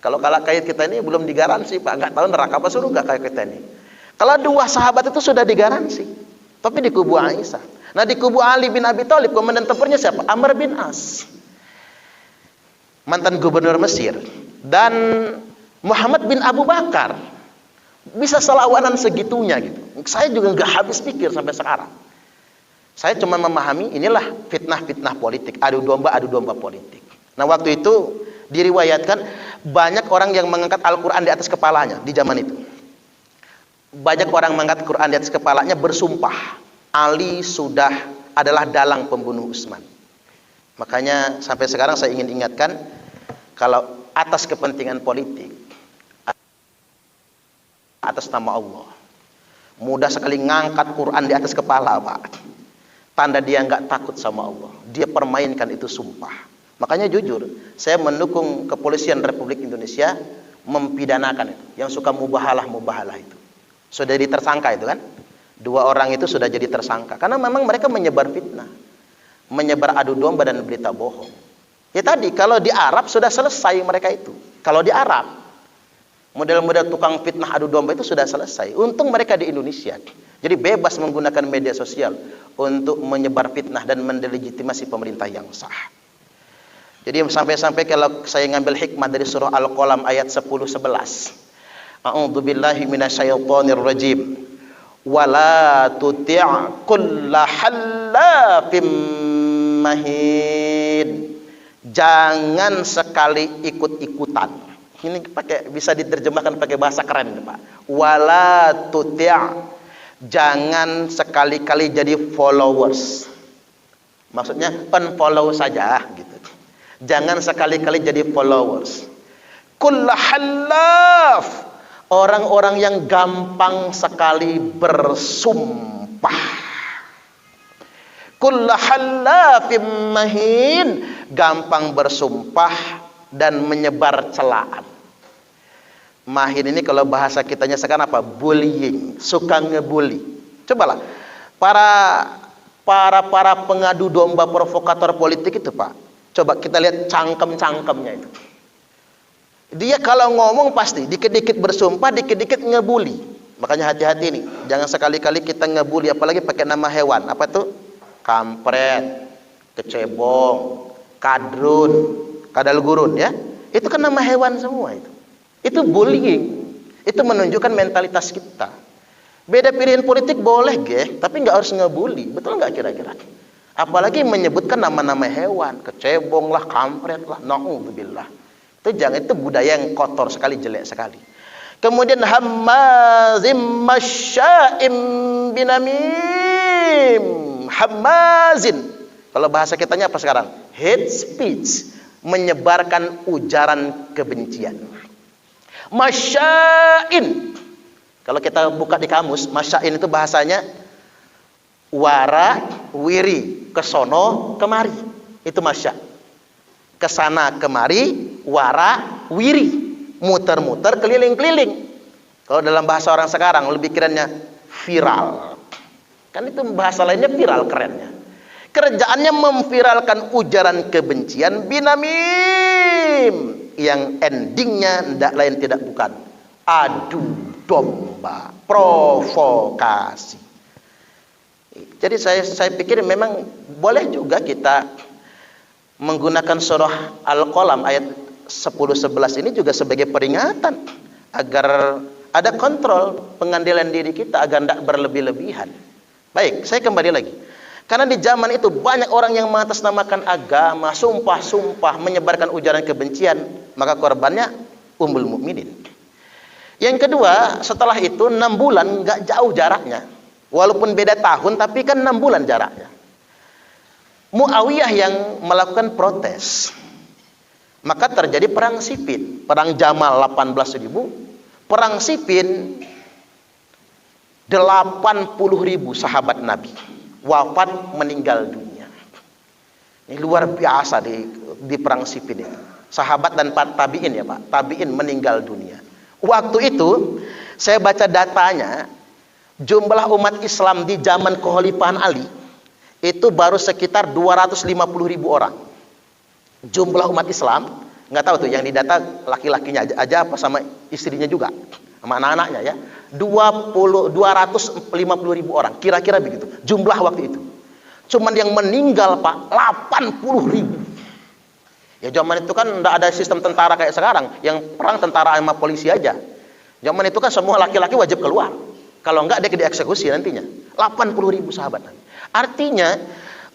Kalau kayak kita ini belum digaransi Pak, nggak tahu neraka apa surga kayak kita ini. Kalau dua sahabat itu sudah digaransi, tapi di kubu Aisyah. Nah di kubu Ali bin Abi Thalib, komandan tempurnya siapa? Amr bin As, mantan gubernur Mesir, dan Muhammad bin Abu Bakar. Bisa selawanan segitunya gitu. Saya juga nggak habis pikir sampai sekarang. Saya cuma memahami inilah fitnah-fitnah politik, adu domba politik. Nah waktu itu diriwayatkan banyak orang yang mengangkat Al-Quran di atas kepalanya di zaman itu. Banyak orang mengangkat Quran di atas kepalanya bersumpah Ali sudah adalah dalang pembunuh Utsman. Makanya sampai sekarang saya ingin ingatkan, kalau atas kepentingan politik, atas nama Allah, mudah sekali ngangkat Quran di atas kepala Pak. Tanda dia nggak takut sama Allah. Dia permainkan itu sumpah. Makanya jujur, saya mendukung kepolisian Republik Indonesia mempidanakan itu. Yang suka mubahalah itu. Sudah jadi tersangka itu kan? 2 orang itu sudah jadi tersangka. Karena memang mereka menyebar fitnah. Menyebar adu domba dan berita bohong. Ya tadi, kalau di Arab sudah selesai mereka itu. Kalau di Arab, model-model tukang fitnah adu domba itu sudah selesai. Untung mereka di Indonesia. Jadi bebas menggunakan media sosial untuk menyebar fitnah dan mendelegitimasi pemerintah yang sah. Jadi sampai-sampai kalau saya ngambil hikmah dari surah Al-Qalam ayat 10-11. A'udzubillahi minasyaitonir rajim. Wala tuti' kulla hallafim mahin. Jangan sekali ikut-ikutan. Ini bisa diterjemahkan pakai bahasa keren Pak. Wala tuti', jangan sekali-kali jadi followers. Maksudnya unfollow saja gitu. Jangan sekali-kali jadi followers. Kulla hallaf, orang-orang yang gampang sekali bersumpah. Kullu halafim mahin, gampang bersumpah dan menyebar celaan. Mahin ini kalau bahasa kitanya sekarang apa? Bullying, suka ngebully. Cobalah para pengadu domba provokator politik itu Pak. Coba kita lihat cangkem-cangkemnya itu. Dia kalau ngomong pasti dikit-dikit bersumpah, dikit-dikit ngebully. Makanya hati-hati nih, jangan sekali-kali kita ngebully apalagi pakai nama hewan. Apa tuh? Kampret, kecebong, kadrun, kadal gurun ya. Itu kan nama hewan semua itu. Itu bullying. Itu menunjukkan mentalitas kita. Beda pilihan politik boleh tapi nggak harus ngebully. Betul nggak kira-kira? Apalagi menyebutkan nama-nama hewan, kecebong lah, kampret lah, na'udzubillah. Itu jangan, itu budaya yang kotor sekali, jelek sekali. Kemudian hammazim masya'im binamim. Hammazin. Kalau bahasa kitanya apa sekarang? Hate speech. menyebarkan ujaran kebencian. Masya'in, kalau kita buka di kamus, masya'in itu bahasanya wara wiri, kesono kemari, itu masya. Kesana kemari, wara wiri, muter-muter, keliling-keliling. Kalau dalam bahasa orang sekarang lebih kerennya viral. Kan itu bahasa lainnya viral, kerennya. Kerjaannya memviralkan ujaran kebencian binamim, yang endingnya tidak lain tidak bukan adu domba, provokasi. Jadi saya pikir memang boleh juga kita menggunakan surah Al-Qalam ayat 10-11 ini juga sebagai peringatan agar ada kontrol pengendalian diri kita agar tidak berlebih-lebihan. Baik, saya kembali lagi. Karena di zaman itu banyak orang yang mengatasnamakan agama, sumpah-sumpah, menyebarkan ujaran kebencian, maka korbannya Ummul Mukminin. Yang kedua, setelah itu 6 bulan, nggak jauh jaraknya. Walaupun beda tahun, tapi kan 6 bulan jaraknya. Muawiyah yang melakukan protes. Maka terjadi perang Siffin, perang Jamal 18.000, perang Siffin 80.000 sahabat Nabi wafat, meninggal dunia. Ini luar biasa di perang Siffin itu. Sahabat dan tabi'in ya Pak, tabi'in meninggal dunia. Waktu itu saya baca datanya, jumlah umat Islam di zaman kekhalifahan Ali itu baru sekitar 250.000 orang. Jumlah umat Islam, nggak tahu tuh yang didata laki-lakinya aja apa sama istrinya juga, sama anak-anaknya ya. 250.000 orang, kira-kira begitu jumlah waktu itu. Cuman yang meninggal Pak 80.000. Ya zaman itu kan tidak ada sistem tentara kayak sekarang, yang perang tentara sama polisi aja. Zaman itu kan semua laki-laki wajib keluar, kalau enggak dia dieksekusi nantinya. 80.000 sahabat. Artinya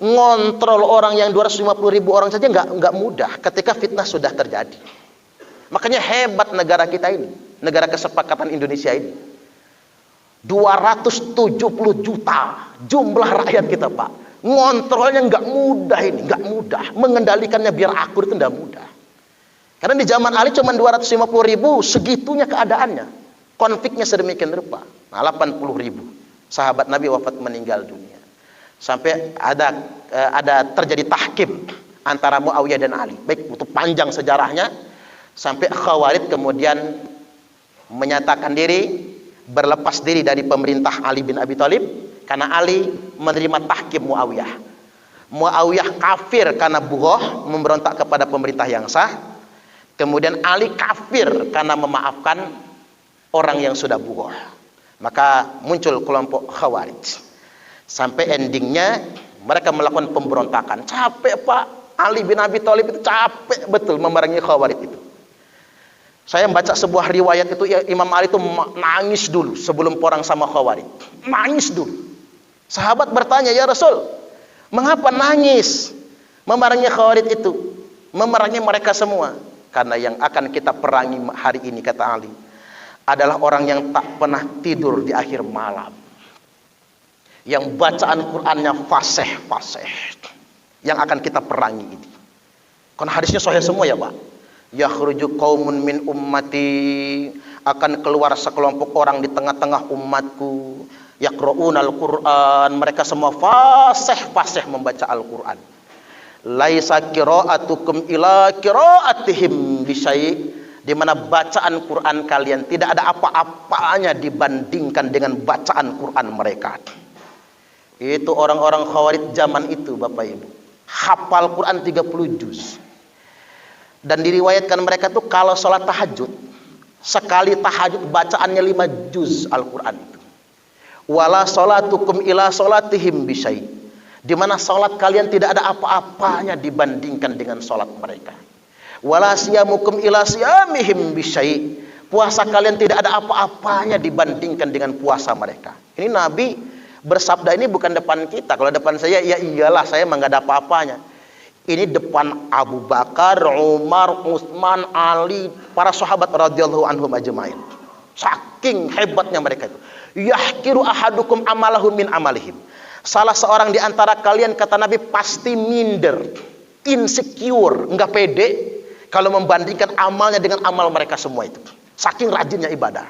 ngontrol orang yang 250.000 orang saja nggak mudah ketika fitnah sudah terjadi. Makanya hebat negara kita ini, negara kesepakatan Indonesia ini. 270 juta jumlah rakyat kita Pak, ngontrolnya nggak mudah ini, nggak mudah. Mengendalikannya biar akur itu nggak mudah. Karena di zaman Ali cuma 250.000, segitunya keadaannya. Konfliknya sedemikian rupa. Nah, 80.000 sahabat Nabi wafat, meninggal dunia. Sampai ada terjadi tahkim antara Muawiyah dan Ali. Baik, itu panjang sejarahnya. Sampai Khawarij kemudian menyatakan diri, berlepas diri dari pemerintah Ali bin Abi Thalib karena Ali menerima tahkim Muawiyah. Muawiyah kafir karena bughoh, memberontak kepada pemerintah yang sah. Kemudian Ali kafir karena memaafkan orang yang sudah bughoh. Maka muncul kelompok Khawarij. Sampai endingnya mereka melakukan pemberontakan. Capek Pak, Ali bin Abi Thalib itu capek betul memerangi Khawarij itu. Saya membaca sebuah riwayat itu, ya, Imam Ali itu nangis dulu sebelum perang sama Khawarij. Nangis dulu. Sahabat bertanya, ya Rasul, mengapa nangis memerangi Khawarij itu? Memerangi mereka semua. Karena yang akan kita perangi hari ini, kata Ali, adalah orang yang tak pernah tidur di akhir malam. Yang bacaan Qur'annya fasih-fasih. Yang akan kita perangi ini. Karena hadisnya sahih semua ya Pak. Yakhruju qaumun min ummati, akan keluar sekelompok orang di tengah-tengah umatku, yaqra'unal Qur'an, mereka semua fasih-fasih membaca Al-Qur'an. Laisa qira'atukum ila qira'atihim bisyai', di mana bacaan Quran kalian tidak ada apa-apanya dibandingkan dengan bacaan Quran mereka. Itu orang-orang Khawarij zaman itu Bapak Ibu. Hafal Quran 30 juz. Dan diriwayatkan mereka tuh kalau sholat tahajud, sekali tahajud bacaannya 5 juz Al-Quran itu. Wala sholatukum ila sholatihim bisyai', di mana sholat kalian tidak ada apa-apanya dibandingkan dengan sholat mereka. Wala siyamukum ila siyamihim bisyai', puasa kalian tidak ada apa-apanya dibandingkan dengan puasa mereka. Ini Nabi bersabda ini bukan depan kita. Kalau depan saya, ya iyalah saya emang gak ada apa-apanya. Ini depan Abu Bakar, Umar, Utsman, Ali, para sahabat radhiyallahu anhum ajmain. Saking hebatnya mereka itu. Yahkiru ahadukum amalahu min amalihim. Salah seorang di antara kalian, kata Nabi, pasti minder insecure, nggak pede kalau membandingkan amalnya dengan amal mereka semua itu. Saking rajinnya ibadah.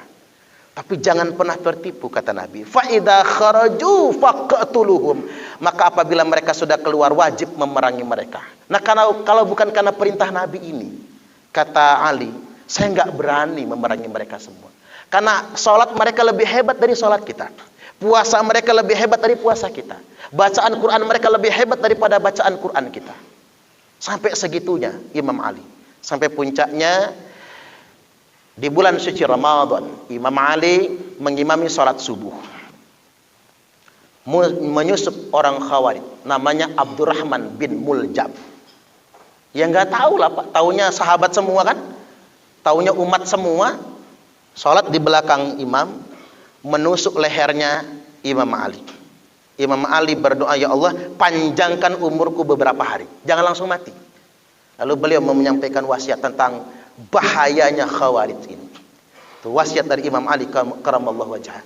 Tapi jangan pernah tertipu, kata Nabi. Fa idza kharaju faqtuluhum. Maka apabila mereka sudah keluar, wajib memerangi mereka. Nah, kalau bukan karena perintah Nabi ini, kata Ali, saya nggak berani memerangi mereka semua. Karena sholat mereka lebih hebat dari sholat kita. Puasa mereka lebih hebat dari puasa kita. Bacaan Quran mereka lebih hebat daripada bacaan Quran kita. Sampai segitunya Imam Ali. Sampai puncaknya di bulan suci Ramadan, Imam Ali mengimami sholat subuh. Menyusup orang Khawarij, namanya Abdurrahman bin Muljam. Ya nggak tahu lah Pak, taunya sahabat semua kan, taunya umat semua. Sholat di belakang imam, menusuk lehernya Imam Ali. Imam Ali berdoa, ya Allah, panjangkan umurku beberapa hari, jangan langsung mati. Lalu beliau menyampaikan wasiat tentang bahayanya Khawarij ini. Itu wasiat dari Imam Ali karamallahu wajhah.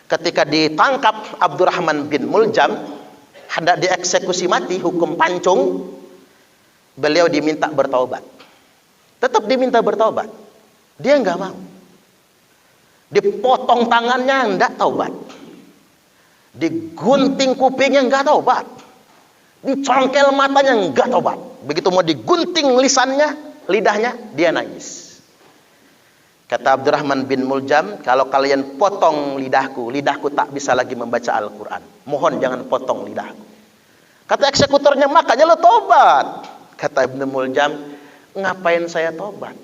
Ketika ditangkap Abdurrahman bin Muljam, hendak dieksekusi mati, hukum pancung, beliau diminta bertaubat. Tetap diminta bertaubat. Dia nggak mau. Dipotong tangannya, nggak taubat. Digunting kupingnya, nggak taubat. Dicongkel matanya, nggak taubat. Begitu mau digunting lisannya, lidahnya, dia nangis. Kata Abdurrahman bin Muljam, kalau kalian potong lidahku tak bisa lagi membaca Al-Quran. Mohon jangan potong lidahku. Kata eksekutornya, makanya lo tobat. Kata Ibnu Muljam, ngapain saya tobat?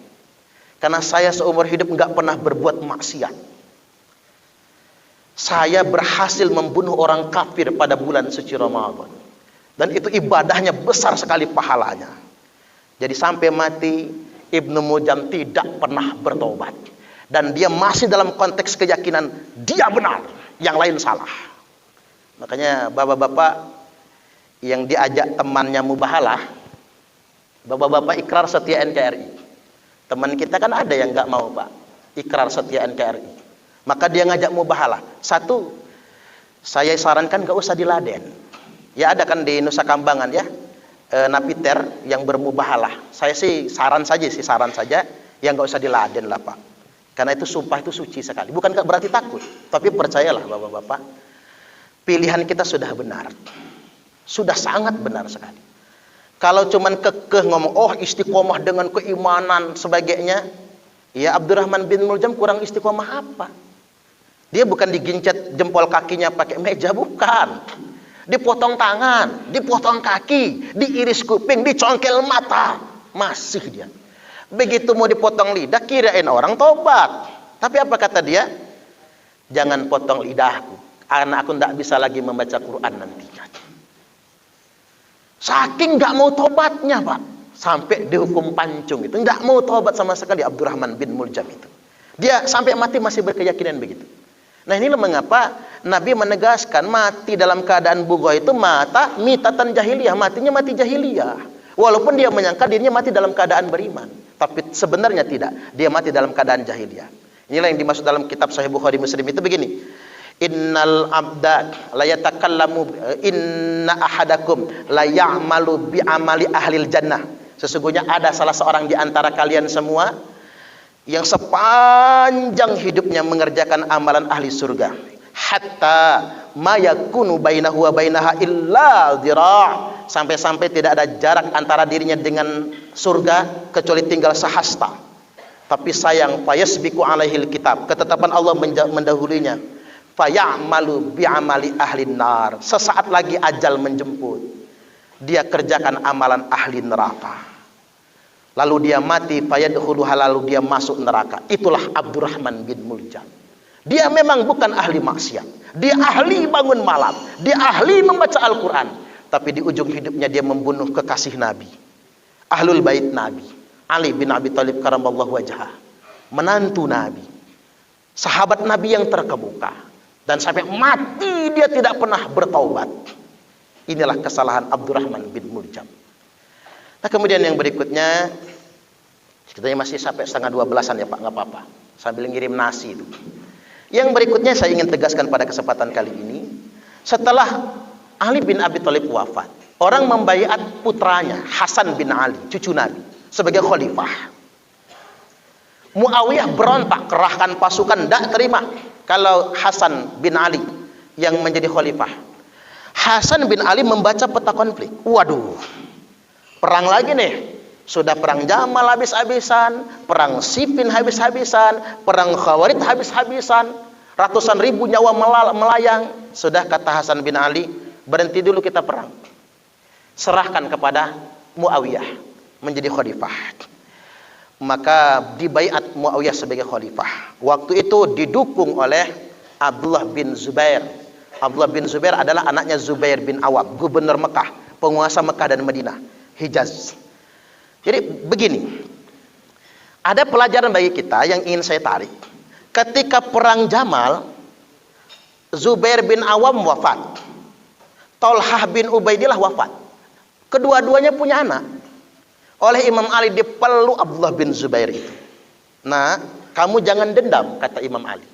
Karena saya seumur hidup nggak pernah berbuat maksiat. Saya berhasil membunuh orang kafir pada bulan suci Ramadan. Dan itu ibadahnya besar sekali pahalanya. Jadi sampai mati Ibnu Muljam tidak pernah bertobat. Dan dia masih dalam konteks keyakinan dia benar, yang lain salah. Makanya bapak-bapak yang diajak temannya mubahalah, bapak-bapak ikrar setia NKRI. Teman kita kan ada yang nggak mau Pak, ikrar setia NKRI. Maka dia ngajak mubahalah. Satu, saya sarankan nggak usah diladen. Ya ada kan di Nusa Kambangan ya, napiter yang bermubahalah. Saya sih saran saja yang nggak usah diladen lah Pak. Karena itu sumpah itu suci sekali. Bukan berarti takut, tapi percayalah bapak-bapak, pilihan kita sudah benar, sudah sangat benar sekali. Kalau cuman kekeh ngomong, oh istiqomah dengan keimanan sebagainya, ya Abdurrahman bin Muljam kurang istiqomah apa? Dia bukan digincet jempol kakinya pakai meja, bukan. Dipotong tangan, dipotong kaki, diiris kuping, dicongkel mata, masih dia. Begitu mau dipotong lidah, kirain orang tobat. Tapi apa kata dia? Jangan potong lidahku, karena aku tidak bisa lagi membaca Quran nantinya. Saking nggak mau tobatnya Pak, sampai dihukum pancung itu, nggak mau tobat sama sekali Abdurrahman bin Muljam itu. Dia sampai mati masih berkeyakinan begitu. Nah inilah mengapa Nabi menegaskan mati dalam keadaan bughah itu mitatan jahiliyah, matinya mati jahiliyah. Walaupun dia menyangka dirinya mati dalam keadaan beriman, tapi sebenarnya tidak, dia mati dalam keadaan jahiliyah. Inilah yang dimaksud dalam kitab Sahih Bukhari Muslim itu begini. Innal abda la yatakallamu inna ahadakum la ya'malu bi amali ahlil jannah. Sesungguhnya ada salah seorang di antara kalian semua yang sepanjang hidupnya mengerjakan amalan ahli surga, hatta ma yakunu bainahu wa bainaha illa dhira', sampai-sampai tidak ada jarak antara dirinya dengan surga kecuali tinggal sehasta. Tapi sayang, fayasbiqu alaihil kitab, ketetapan Allah mendahulunya, fayamalu bi'amali ahlin nar, sesaat lagi ajal menjemput, dia kerjakan amalan ahli neraka, lalu dia mati, fayadkhuluha, lalu dia masuk neraka. Itulah Abdurrahman bin Muljam. Dia memang bukan ahli maksiat, dia ahli bangun malam, dia ahli membaca Al-Quran, tapi di ujung hidupnya dia membunuh kekasih Nabi, ahlul bait Nabi, Ali bin Abi Thalib karamallahu wajhah, menantu Nabi, sahabat Nabi yang terkemuka, dan sampai mati dia tidak pernah bertaubat. Inilah kesalahan Abdurrahman bin Muljam. Nah kemudian yang berikutnya, kita masih sampai setengah 12-an ya Pak, nggak apa-apa, sambil ngirim nasi itu. Yang berikutnya saya ingin tegaskan pada kesempatan kali ini, setelah Ali bin Abi Thalib wafat, orang membaiat putranya Hasan bin Ali, cucu Nabi, sebagai khalifah. Muawiyah berontak, kerahkan pasukan, tidak terima kalau Hasan bin Ali yang menjadi khalifah. Hasan bin Ali membaca peta konflik. Waduh, perang lagi nih. Sudah perang Jamal habis-habisan, perang Siffin habis-habisan, perang Khawarij habis-habisan, ratusan ribu nyawa melayang. Sudah, kata Hasan bin Ali, berhenti dulu kita perang. Serahkan kepada Muawiyah menjadi khalifah. Maka dibaiat Muawiyah sebagai khalifah. Waktu itu didukung oleh Abdullah bin Zubair. Abdullah bin Zubair adalah anaknya Zubair bin Awam, gubernur Mekah, penguasa Mekah dan Madinah, Hijaz. Jadi begini, ada pelajaran bagi kita yang ingin saya tarik. Ketika perang Jamal, Zubair bin Awam wafat, Tolhah bin Ubaidillah wafat. Kedua-duanya punya anak. Oleh Imam Ali dipeluk Abdullah bin Zubair itu. Nah, kamu jangan dendam, kata Imam Ali.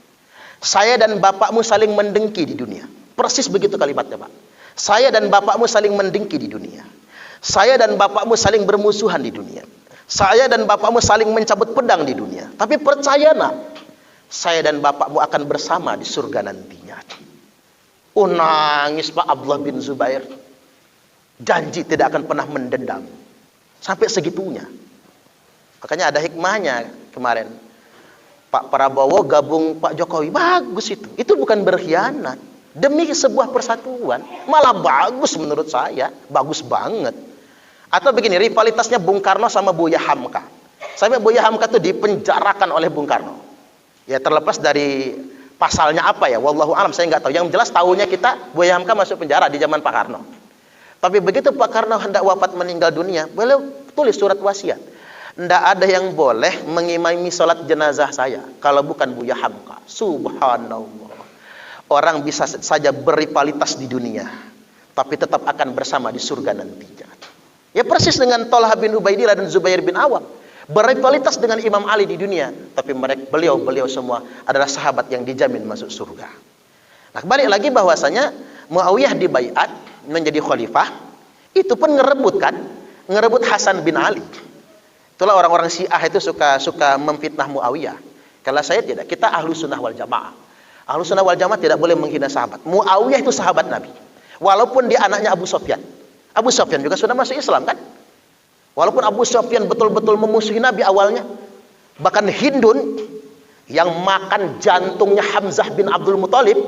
Saya dan bapakmu saling mendengki di dunia. Persis begitu kalimatnya, Pak. Saya dan bapakmu saling mendengki di dunia. Saya dan bapakmu saling bermusuhan di dunia. Saya dan bapakmu saling mencabut pedang di dunia. Tapi percaya nak, saya dan bapakmu akan bersama di surga nantinya. Nangis Pak Abdullah bin Zubair. Janji tidak akan pernah mendendam. Sampai segitunya. Makanya ada hikmahnya kemarin. Pak Prabowo gabung Pak Jokowi. Bagus itu. Itu bukan berkhianat. Demi sebuah persatuan. Malah bagus menurut saya. Bagus banget. Atau begini, rivalitasnya Bung Karno sama Buya Hamka. Sampai Buya Hamka itu dipenjarakan oleh Bung Karno. Ya terlepas dari pasalnya apa ya. Wallahu alam, saya nggak tahu. Yang jelas tahunya kita, Buya Hamka masuk penjara di zaman Pak Karno. Tapi begitu Pak Karno hendak wafat meninggal dunia, beliau tulis surat wasiat. Tidak ada yang boleh mengimami sholat jenazah saya kalau bukan Buya Hamka. Subhanallah. Orang bisa saja berrivalitas di dunia, tapi tetap akan bersama di surga nantinya. Ya persis dengan Tolhah bin Ubaidillah dan Zubair bin Awam. Berrivalitas dengan Imam Ali di dunia, tapi beliau semua adalah sahabat yang dijamin masuk surga. Nah, balik lagi bahwasanya Muawiyah dibaiat menjadi khalifah, itu pun ngerebut Hasan bin Ali. Itulah orang-orang Syiah itu suka memfitnah Muawiyah. Kalau saya tidak, kita ahlu sunnah wal jamaah. Ahlu sunnah wal jamaah tidak boleh menghina sahabat. Muawiyah itu sahabat Nabi. Walaupun dia anaknya Abu Sufyan. Abu Sufyan juga sudah masuk Islam kan? Walaupun Abu Sufyan betul-betul memusuhi Nabi awalnya. Bahkan Hindun yang makan jantungnya Hamzah bin Abdul Muthalib.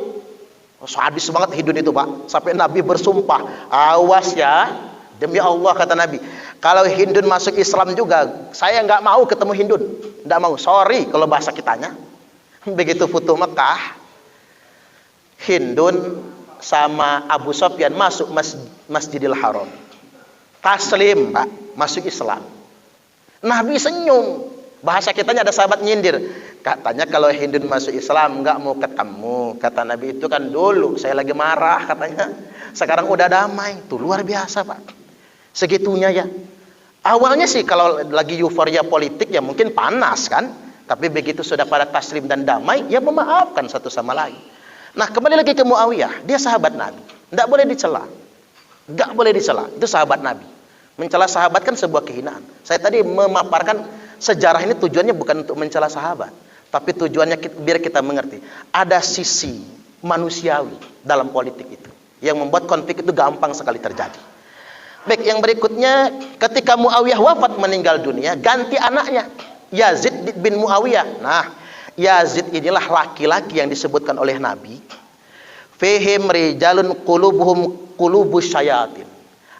Sadis banget Hindun itu Pak. Sampai Nabi bersumpah, awas ya, demi Allah kata Nabi, kalau Hindun masuk Islam juga, saya nggak mau ketemu Hindun. Nggak mau, sorry kalau bahasa kitanya. Begitu Futuh Mekah, Hindun sama Abu Sufyan masuk Masjidil Haram. Taslim Pak, masuk Islam. Nabi senyum. Bahasa kitanya ada sahabat nyindir. Katanya kalau Hindun masuk Islam nggak mau ketemu. Kata Nabi itu kan dulu saya lagi marah katanya. Sekarang udah damai. Tuh luar biasa Pak. Segitunya ya. Awalnya sih kalau lagi euforia politik ya mungkin panas kan. Tapi begitu sudah pada taslim dan damai, ya memaafkan satu sama lain. Nah kembali lagi ke Muawiyah. Dia sahabat Nabi. Nggak boleh dicela. Nggak boleh dicela. Itu sahabat Nabi. Mencela sahabat kan sebuah kehinaan. Saya tadi memaparkan sejarah ini tujuannya bukan untuk mencela sahabat, tapi tujuannya biar kita mengerti ada sisi manusiawi dalam politik itu yang membuat konflik itu gampang sekali terjadi. Baik, yang berikutnya ketika Muawiyah wafat meninggal dunia, ganti anaknya Yazid bin Muawiyah. Nah, Yazid inilah laki-laki yang disebutkan oleh Nabi, fihim rijalun qulubuhum qulubus syayatin.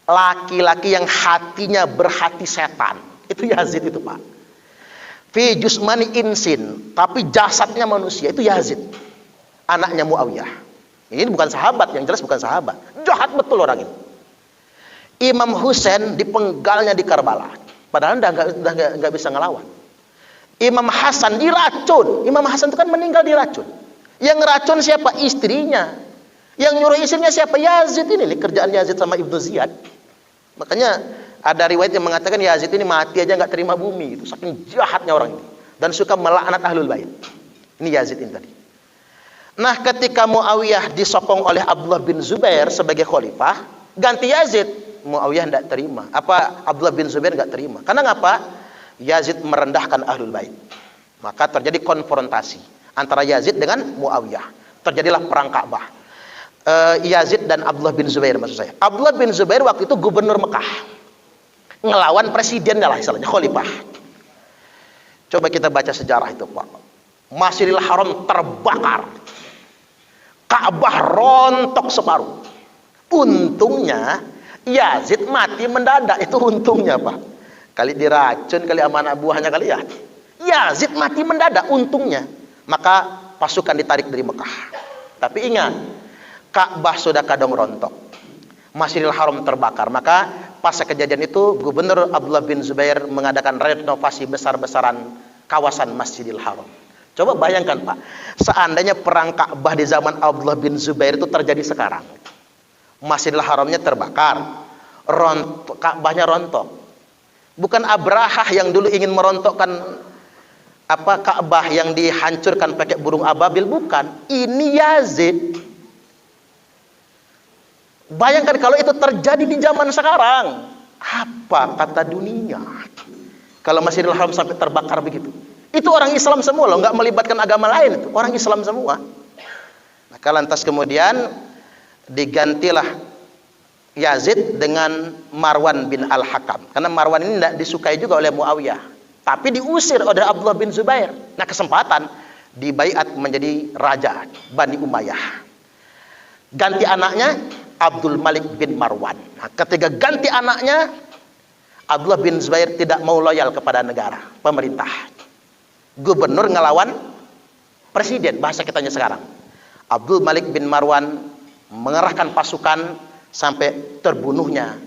Laki-laki yang hatinya berhati setan. Itu Yazid itu Pak. Fi jusmani insin, tapi jasadnya manusia. Itu Yazid, anaknya Muawiyah. Ini bukan sahabat, yang jelas bukan sahabat. Jahat betul orang ini. Imam Husain dipenggalnya di Karbala, padahal nggak bisa ngelawan. Imam Hasan diracun. Imam Hasan itu kan meninggal diracun. Yang ngeracun siapa? Istrinya. Yang nyuruh istrinya siapa? Yazid ini nih, kerjaan Yazid sama Ibnu Ziyad. Makanya ada riwayat yang mengatakan Yazid ini mati aja nggak terima bumi. Itu saking jahatnya orang ini. Dan suka melaknat Ahlul Bait. Ini Yazid ini tadi. Nah ketika Muawiyah disokong oleh Abdullah bin Zubair sebagai khalifah, Ganti Yazid, Muawiyah tidak terima. Abdullah bin Zubair nggak terima. Karena ngapa? Yazid merendahkan Ahlul Bait. Maka terjadi konfrontasi antara Yazid dengan Muawiyah. Terjadilah perang Ka'bah. Yazid dan Abdullah bin Zubair maksud saya. Abdullah bin Zubair waktu itu gubernur Mekah. Ngelawan presiden lah istilahnya, khalifah. Coba kita baca sejarah itu, Pak. Masjidil Haram terbakar. Ka'bah rontok separuh. Untungnya Yazid mati mendadak, itu untungnya, Pak. Kali diracun, kali sama anak buahnya kali ya. Yazid mati mendadak, untungnya. Maka pasukan ditarik dari Mekah. Tapi ingat, Ka'bah sudah kadang rontok. Masjidil Haram terbakar. Maka pasca kejadian itu, Gubernur Abdullah bin Zubair mengadakan renovasi besar-besaran kawasan Masjidil Haram. Coba bayangkan, Pak, seandainya perang Ka'bah di zaman Abdullah bin Zubair itu terjadi sekarang. Masjidil Haramnya terbakar, Ka'bahnya rontok. Bukan Abrahah yang dulu ingin merontokkan Ka'bah yang dihancurkan pakai burung ababil, bukan. Ini Yazid. Bayangkan kalau itu terjadi di zaman sekarang, apa kata dunia? Kalau Masjidil Haram sampai terbakar begitu. Itu orang Islam semua loh, nggak melibatkan agama lain itu. Orang Islam semua. Maka lantas kemudian digantilah Yazid dengan Marwan bin Al-Hakam. Karena Marwan ini tidak disukai juga oleh Muawiyah. Tapi diusir oleh Abdullah bin Zubair. Nah, kesempatan dibaiat menjadi raja Bani Umayyah. Ganti anaknya Abdul Malik bin Marwan. Nah, ketika ganti anaknya, Abdullah bin Zubair tidak mau loyal kepada negara, pemerintah. Gubernur ngelawan presiden, bahasa kitanya sekarang. Abdul Malik bin Marwan mengerahkan pasukan sampai terbunuhnya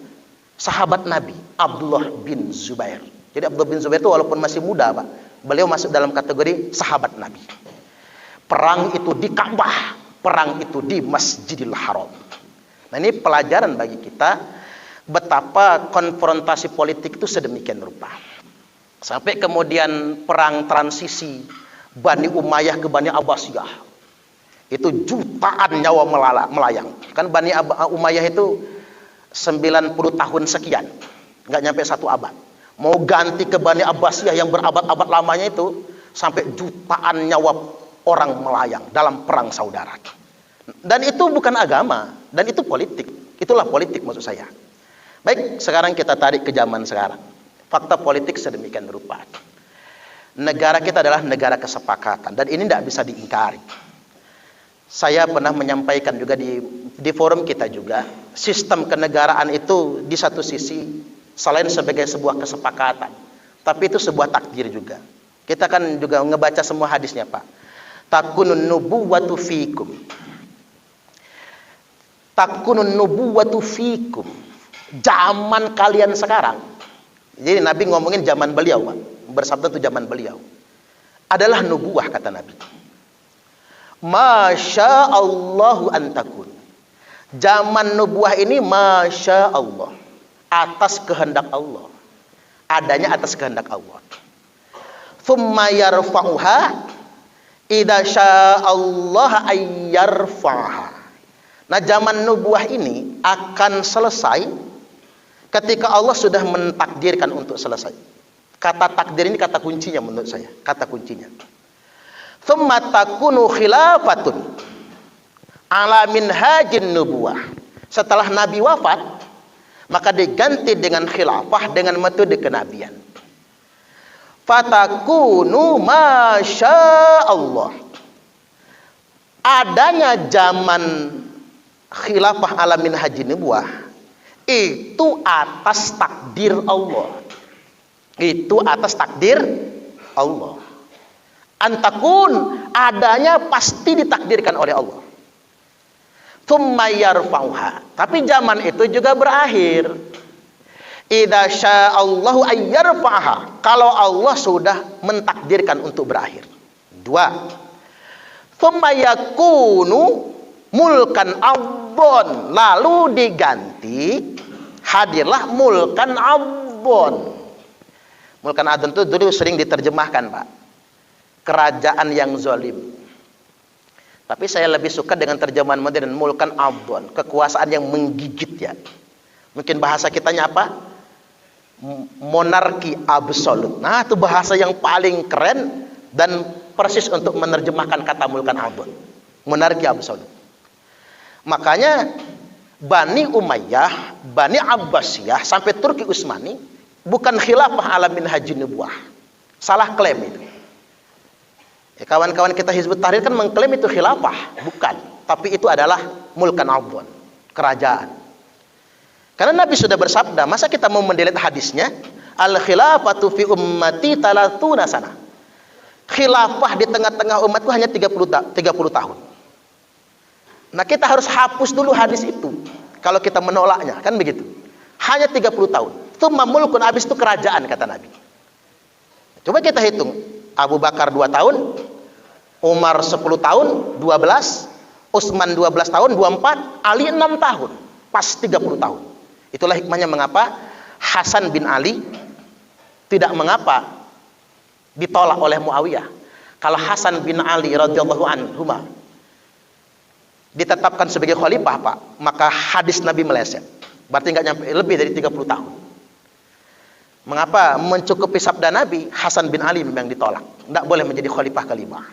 sahabat Nabi Abdullah bin Zubair. Jadi Abdullah bin Zubair itu walaupun masih muda, Pak, beliau masuk dalam kategori sahabat Nabi. Perang itu di Ka'bah, perang itu di Masjidil Haram. Nah, ini pelajaran bagi kita betapa konfrontasi politik itu sedemikian rupa. Sampai kemudian perang transisi Bani Umayyah ke Bani Abbasiyah. Itu jutaan nyawa melayang. Kan Bani Umayyah itu 90 tahun sekian. Nggak nyampe 1 abad. Mau ganti ke Bani Abbasiyah yang berabad-abad lamanya itu, sampai jutaan nyawa orang melayang dalam perang saudara. Dan itu bukan agama. Dan itu politik. Itulah politik maksud saya. Baik, sekarang kita tarik ke zaman sekarang. Fakta politik sedemikian rupa. Negara kita adalah negara kesepakatan. Dan ini tidak bisa diingkari. Saya pernah menyampaikan juga di forum kita juga, sistem kenegaraan itu di satu sisi selain sebagai sebuah kesepakatan, tapi itu sebuah takdir juga. Kita kan juga ngebaca semua hadisnya, Pak. Takunun nubuwatu fikum. Takunun nubuwatu fikum. Zaman kalian sekarang. Jadi Nabi ngomongin zaman beliau, Pak. Bersabda itu zaman beliau. Adalah nubuwah, kata Nabi. Masya Allahu antakun. Zaman nubuah ini Masya Allah, atas kehendak Allah, adanya atas kehendak Allah. Thumma yarfa'uha idza sya'allah ayyarfa'ha. Nah, zaman nubuah ini akan selesai ketika Allah sudah mentakdirkan untuk selesai. Kata takdir ini kata kuncinya menurut saya, kata kuncinya. Thumma takunu khilafatun ala minhajin nubuwah. Setelah Nabi wafat, maka diganti dengan khilafah dengan metode kenabian. Fatakunu masya Allah. Adanya zaman khilafah ala minhajin nubuwah itu atas takdir Allah. Itu atas takdir Allah. Antakun, adanya pasti ditakdirkan oleh Allah. Tsumma yarfa'uha. Tapi zaman itu juga berakhir. Idza sya'allahu ayyarfa'aha. Kalau Allah sudah mentakdirkan untuk berakhir. 2. Tsumma yakunu mulkan abdon. Lalu diganti, hadirlah mulkan abdon. Mulkan abdon itu dulu sering diterjemahkan, Pak, kerajaan yang zalim. Tapi saya lebih suka dengan terjemahan modern, mulkan abdon, kekuasaan yang menggigit ya. Mungkin bahasa kitanya apa? Monarki absolut. Nah, itu bahasa yang paling keren dan persis untuk menerjemahkan kata mulkan abdon. Monarki absolut. Makanya Bani Umayyah, Bani Abbasiyah sampai Turki Utsmani bukan khilafah ala minhajin nubuwah. Salah klaim itu. Ya, kawan-kawan kita Hizbut Tahrir kan mengklaim itu khilafah, bukan. Tapi itu adalah mulkan abdon, kerajaan. Karena Nabi sudah bersabda, masa kita mau mendelete hadisnya? Al khilafatu fi ummati 30 sana. Khilafah di tengah-tengah umatku hanya 30 tahun. Nah, kita harus hapus dulu hadis itu. Kalau kita menolaknya, kan begitu. Hanya 30 tahun. Itu mulkun, habis itu kerajaan kata Nabi. Coba kita hitung. Abu Bakar 2 tahun, Umar 10 tahun, 12, Utsman 12 tahun, 24, Ali 6 tahun. Pas 30 tahun. Itulah hikmahnya mengapa Hasan bin Ali tidak mengapa ditolak oleh Muawiyah. Kalau Hasan bin Ali radhiyallahu anhu ditetapkan sebagai khalifah, Pak, maka hadis Nabi meleset. Berarti nggak nyampe lebih dari 30 tahun. Mengapa mencukupi sabda Nabi, Hasan bin Ali memang ditolak. Tidak boleh menjadi khalifah kelima.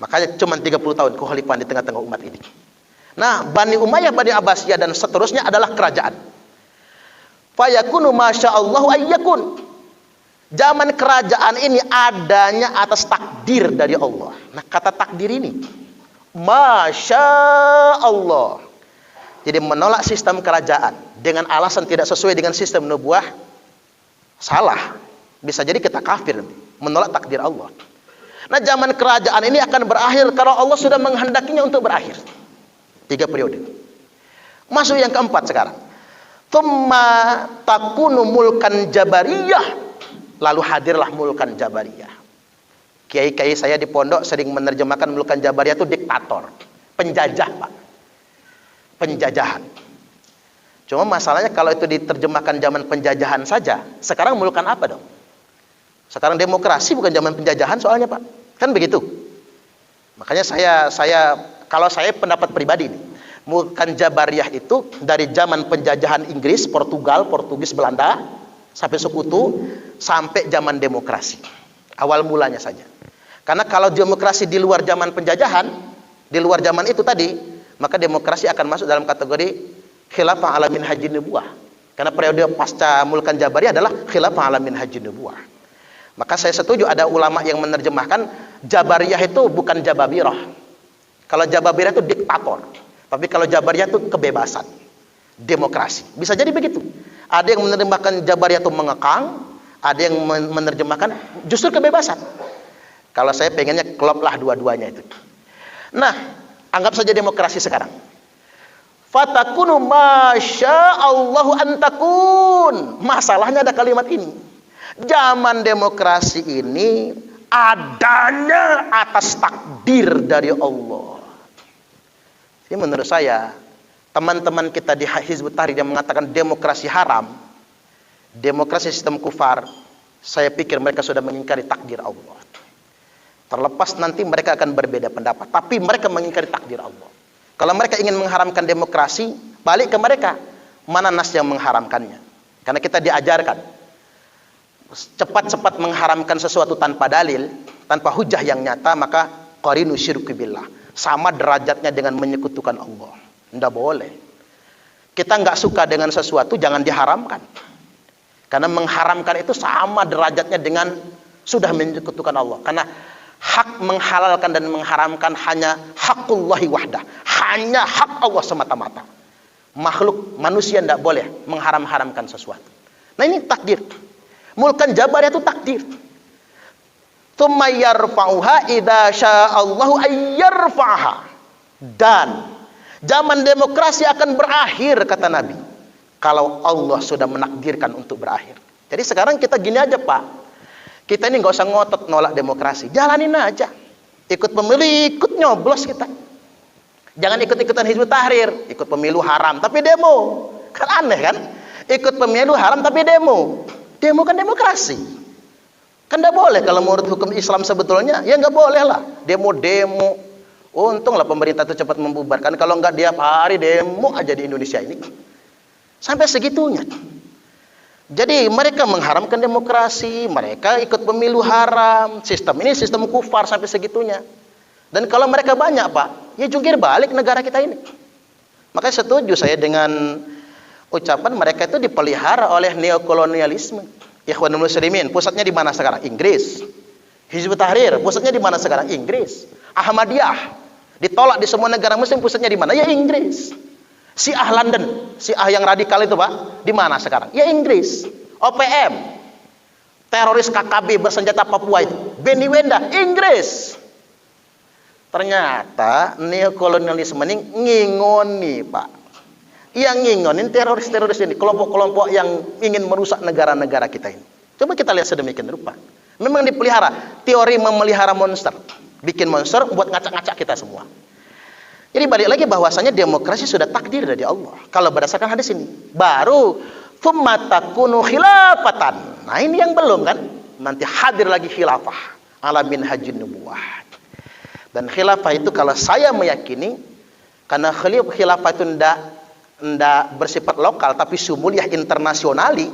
Makanya cuma 30 tahun kekhalifahan di tengah-tengah umat ini. Nah, Bani Umayyah, Bani Abbasiyah dan seterusnya adalah kerajaan. Fayakunu masyaallahu ayyakun. Zaman kerajaan ini adanya atas takdir dari Allah. Nah, kata takdir ini Masya Allah. Jadi menolak sistem kerajaan dengan alasan tidak sesuai dengan sistem nubuah, salah. Bisa jadi kita kafir, menolak takdir Allah. Nah, zaman kerajaan ini akan berakhir kalau Allah sudah menghendakinya untuk berakhir. 3 periode. Masuk yang keempat sekarang. Tsumma takunu mulkan jabariyah. Lalu hadirlah mulkan jabariyah. Kiai-kiai saya di pondok sering menerjemahkan mulkan jabariyah itu diktator, penjajah, Pak. Penjajahan. Cuma masalahnya kalau itu diterjemahkan zaman penjajahan saja, sekarang mulkan apa dong? Sekarang demokrasi bukan zaman penjajahan soalnya, Pak. Kan begitu. Makanya kalau saya pendapat pribadi nih, mulkan jabariyah itu dari zaman penjajahan Inggris, Portugis, Belanda sampai sekutu sampai zaman demokrasi. Awal mulanya saja. Karena kalau demokrasi di luar zaman penjajahan, di luar zaman itu tadi, maka demokrasi akan masuk dalam kategori khilafah ala minhajin nubuwah. Karena periode pasca mulkan jabariyah adalah khilafah ala minhajin nubuwah. Maka saya setuju ada ulama yang menerjemahkan jabariyah itu bukan jababirah. Kalau jababirah itu diktator. Tapi kalau jabariyah itu kebebasan, demokrasi. Bisa jadi begitu. Ada yang menerjemahkan jabariyah itu mengekang, ada yang menerjemahkan justru kebebasan. Kalau saya pengennya klop lah dua-duanya itu. Nah, anggap saja demokrasi sekarang. Fatakunu masyaallahu antakun. Masalahnya ada kalimat ini. Zaman demokrasi ini adanya atas takdir dari Allah. Ini menurut saya, teman-teman kita di Hizbut Tahrir yang mengatakan demokrasi haram, demokrasi sistem kufar, saya pikir mereka sudah mengingkari takdir Allah. Terlepas nanti mereka akan berbeda pendapat, tapi mereka mengingkari takdir Allah. Kalau mereka ingin mengharamkan demokrasi, balik ke mereka. Mana nas yang mengharamkannya? Karena kita diajarkan cepat-cepat mengharamkan sesuatu tanpa dalil, tanpa hujah yang nyata, maka qarinu syirku billah. Sama derajatnya dengan menyekutukan Allah. Tidak boleh. Kita nggak suka dengan sesuatu, jangan diharamkan. Karena mengharamkan itu sama derajatnya dengan sudah menyekutukan Allah. Karena hak menghalalkan dan mengharamkan hanya hakullahi wahdah. Hanya hak Allah semata-mata. Makhluk manusia tidak boleh mengharam-haramkan sesuatu. Nah, ini takdir. Mulkan jabariyah itu takdir. Tsumma yarfa'uha idza sya'allahu ayyarfa'ha. Dan zaman demokrasi akan berakhir kata Nabi kalau Allah sudah menakdirkan untuk berakhir. Jadi sekarang kita gini aja, Pak. Kita ini nggak usah ngotot nolak demokrasi. Jalanin aja. Ikut pemilu, ikut nyoblos kita. Jangan ikut-ikutan Hizbut Tahrir. Ikut pemilu haram tapi demo. Kan aneh kan? Ikut pemilu haram tapi demo. Demo kan demokrasi. Kan tidak boleh kalau menurut hukum Islam sebetulnya, ya nggak boleh lah. Demo-demo, Untunglah pemerintah itu cepat membubarkan, kalau enggak dia hari demo aja di Indonesia ini. Sampai segitunya. Jadi mereka mengharamkan demokrasi, mereka ikut pemilu haram, sistem ini sistem kufar sampai segitunya. Dan kalau mereka banyak Pak, ya jungkir balik negara kita ini. Makanya setuju saya dengan ucapan mereka itu dipelihara oleh neokolonialisme. Ikhwanul Muslimin, pusatnya di mana sekarang? Inggris. Hizbut Tahrir, pusatnya di mana sekarang? Inggris. Ahmadiyah, ditolak di semua negara muslim, pusatnya di mana? Ya Inggris. Syiah London, Syiah yang radikal itu Pak, di mana sekarang? Ya Inggris. OPM, teroris KKB bersenjata Papua itu, Benny Wenda, Inggris. Ternyata neokolonialisme ini ngingoni Pak. Yang ngingonin teroris-teroris ini, kelompok-kelompok yang ingin merusak negara-negara kita ini. Coba kita lihat sedemikian rupa. Memang dipelihara, teori memelihara monster. Bikin monster buat ngacak-ngacak kita semua. Jadi balik lagi bahwasanya demokrasi sudah takdir dari Allah. Kalau berdasarkan hadis ini, baru tsumma takunu khilafatan. Nah, ini yang belum kan? Nanti hadir lagi khilafah ala minhajin nubuwah. Dan khilafah itu kalau saya meyakini, karena khilafah itu ndak bersifat lokal tapi sumuliah internasionali,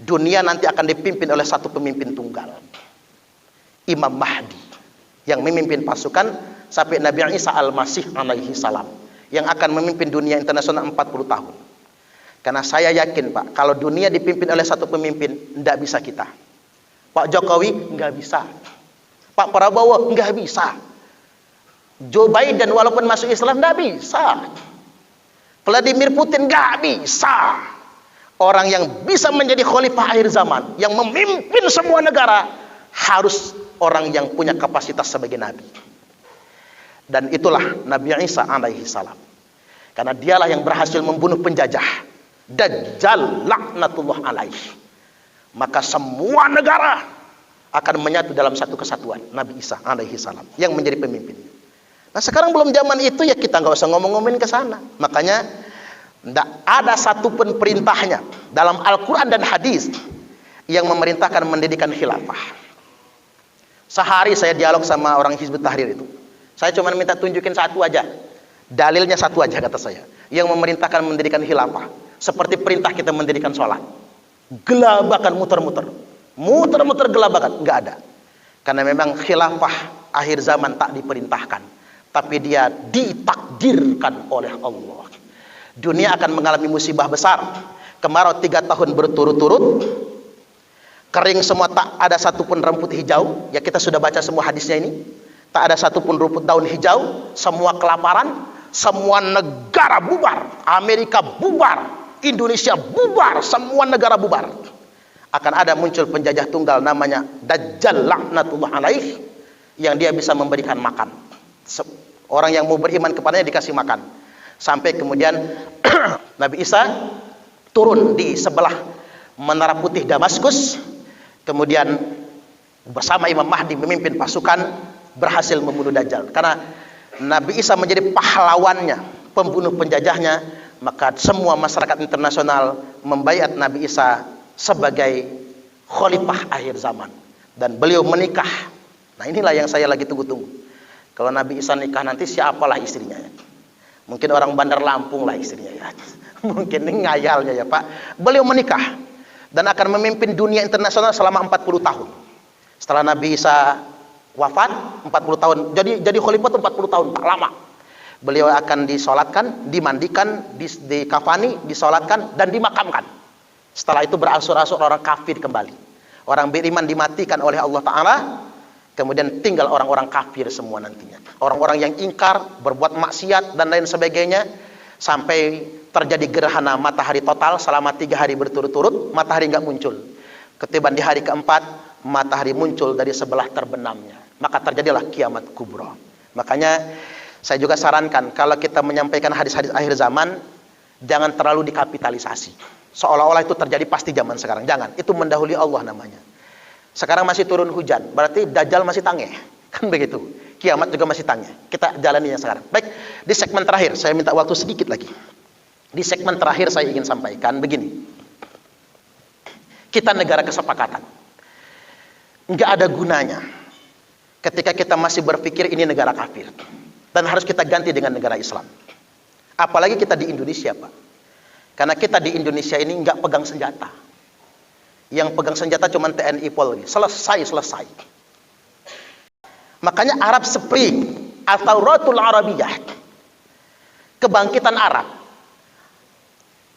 dunia nanti akan dipimpin oleh satu pemimpin tunggal, Imam Mahdi, yang memimpin pasukan sampai Nabi Isa Al-Masih alaihi salam, yang akan memimpin dunia internasional 40 tahun. Karena saya yakin Pak, kalau dunia dipimpin oleh satu pemimpin, ndak bisa kita. Pak Jokowi nggak bisa, Pak Prabowo nggak bisa, Joe Biden walaupun masuk Islam nggak bisa, Vladimir Putin nggak bisa. Orang yang bisa menjadi khalifah akhir zaman, yang memimpin semua negara, harus orang yang punya kapasitas sebagai nabi. Dan itulah Nabi Isa alaihi salam. Karena dialah yang berhasil membunuh penjajah Dajjal laknatullah alaihi. Maka semua negara akan menyatu dalam satu kesatuan. Nabi Isa alaihi salam yang menjadi pemimpin. Nah sekarang belum zaman itu, ya kita nggak usah ngomong-ngomongin ke sana. Makanya tidak ada satupun perintahnya dalam Al-Quran dan hadis yang memerintahkan mendirikan khilafah. Sehari saya dialog sama orang Hizbut Tahrir itu, saya cuma minta tunjukin satu aja, dalilnya satu aja kata saya, yang memerintahkan mendirikan khilafah. Seperti perintah kita mendirikan sholat, gelabakan muter-muter gelabakan, nggak ada. Karena memang khilafah akhir zaman tak diperintahkan, tapi dia ditakdirkan oleh Allah. Dunia akan mengalami musibah besar, kemarau 3 tahun berturut-turut, kering semua, tak ada satupun rumput hijau. Ya kita sudah baca semua hadisnya ini, tak ada satupun rumput daun hijau, semua kelaparan, semua negara bubar, Amerika bubar, Indonesia bubar, semua negara bubar. Akan ada muncul penjajah tunggal namanya Dajjal laknatullah alaih, yang dia bisa memberikan makan. Orang yang mau beriman kepadanya dikasih makan. Sampai kemudian Nabi Isa turun di sebelah Menara Putih Damaskus, kemudian bersama Imam Mahdi memimpin pasukan, berhasil membunuh Dajjal. Karena Nabi Isa menjadi pahlawannya, pembunuh penjajahnya, maka semua masyarakat internasional membaiat Nabi Isa sebagai khalifah akhir zaman. Dan beliau menikah. Nah inilah yang saya lagi tunggu-tunggu. Kalau Nabi Isa nikah nanti siapalah istrinya ya? Mungkin orang Bandar Lampung lah istrinya ya. Mungkin ini ngayalnya ya Pak. Beliau menikah dan akan memimpin dunia internasional selama 40 tahun. Setelah Nabi Isa wafat 40 tahun. Jadi khalifah 40 tahun, Pak, lama. Beliau akan disolatkan, dimandikan, dikafani, disolatkan dan dimakamkan. Setelah itu beransur-ansur orang kafir kembali. Orang beriman dimatikan oleh Allah Ta'ala. Kemudian tinggal orang-orang kafir semua nantinya. Orang-orang yang ingkar, berbuat maksiat dan lain sebagainya. Sampai terjadi gerhana matahari total selama 3 hari berturut-turut. Matahari nggak muncul. Ketiban di hari keempat, matahari muncul dari sebelah terbenamnya. Maka terjadilah kiamat kubra. Makanya saya juga sarankan, kalau kita menyampaikan hadis-hadis akhir zaman, jangan terlalu dikapitalisasi. Seolah-olah itu terjadi pasti zaman sekarang. Jangan, itu mendahului Allah namanya. Sekarang masih turun hujan, berarti Dajjal masih tangeh. Kan begitu. Kiamat juga masih tangeh. Kita jalaninya sekarang. Baik, di segmen terakhir, saya minta waktu sedikit lagi. Di segmen terakhir saya ingin sampaikan begini. Kita negara kesepakatan. Nggak ada gunanya ketika kita masih berpikir ini negara kafir. Dan harus kita ganti dengan negara Islam. Apalagi kita di Indonesia, Pak. Karena kita di Indonesia ini nggak pegang senjata. Yang pegang senjata cuma TNI Polri. Selesai. Makanya Arab Spring atau Ratul Arabiyah, kebangkitan Arab,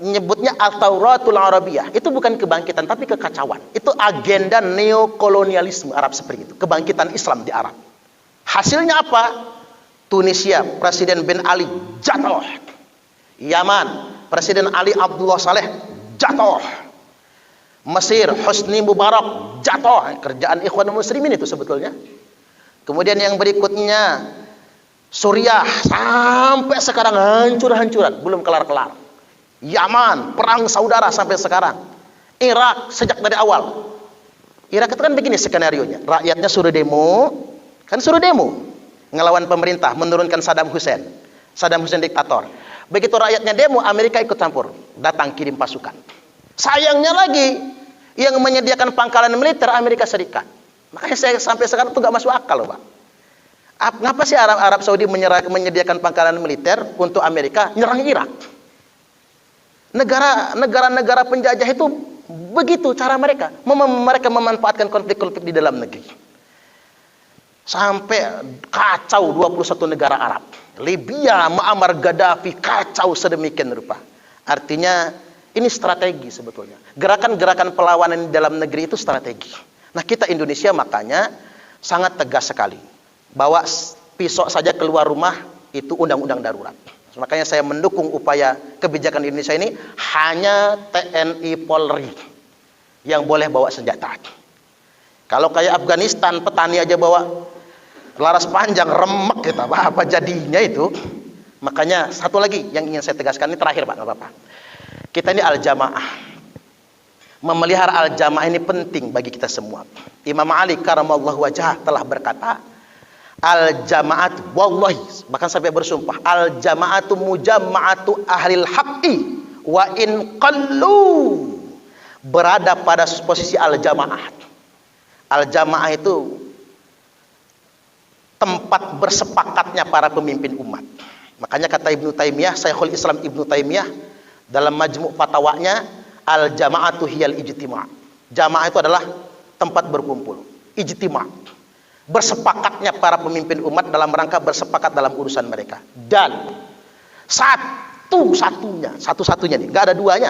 nyebutnya Al-Tauratul Arabiyah, itu bukan kebangkitan tapi kekacauan. Itu agenda neokolonialisme Arab Spring itu, kebangkitan Islam di Arab. Hasilnya apa? Tunisia, Presiden Ben Ali jatuh. Yaman, Presiden Ali Abdullah Saleh jatuh. Mesir, Hosni Mubarak jatuh. Kerjaan Ikhwanul Muslimin itu sebetulnya. Kemudian yang berikutnya Suriah, sampai sekarang hancur-hancuran, belum kelar-kelar. Yaman, perang saudara sampai sekarang. Irak, sejak dari awal. Irak itu kan begini skenarionya. Rakyatnya suruh demo, ngelawan pemerintah, menurunkan Saddam Hussein. Saddam Hussein diktator. Begitu rakyatnya demo, Amerika ikut campur. Datang kirim pasukan. Sayangnya lagi, yang menyediakan pangkalan militer Amerika Serikat. Makanya saya sampai sekarang itu gak masuk akal loh, Pak. Kenapa sih Arab Saudi menyediakan pangkalan militer untuk Amerika nyerang Irak? Negara-negara penjajah itu begitu cara mereka. Mereka memanfaatkan konflik-konflik di dalam negeri. Sampai kacau 21 negara Arab. Libya, Muammar Gaddafi kacau sedemikian rupa. Artinya ini strategi sebetulnya. Gerakan-gerakan perlawanan di dalam negeri itu strategi. Nah, kita Indonesia makanya sangat tegas sekali. Bawa pisau saja keluar rumah itu undang-undang darurat. Makanya saya mendukung upaya kebijakan di Indonesia ini hanya TNI Polri yang boleh bawa senjata. Kalau kayak Afghanistan, petani aja bawa laras panjang, remek gitu, apa jadinya itu. Makanya satu lagi yang ingin saya tegaskan, ini terakhir Pak, nggak apa-apa. Kita ini al-jamaah. Memelihara al-jamaah ini penting bagi kita semua. Imam Ali karamallahu wajhah telah berkata, al-jama'atu wallahi, bahkan sampai bersumpah, al-jama'atu mujamma'atu ahlil haqqi wa in qallu. Berada pada posisi al-jamaah. Al-jamaah itu tempat bersepakatnya para pemimpin umat. Makanya kata Ibnu Taimiyah, Syekhul Islam Ibnu Taimiyah dalam majmu' fatwanya, al-jama'atu hiyal ijtima'. Jamaah itu adalah tempat berkumpul, ijtima'. Bersepakatnya para pemimpin umat dalam rangka bersepakat dalam urusan mereka. Dan satu-satunya nih, nggak ada duanya,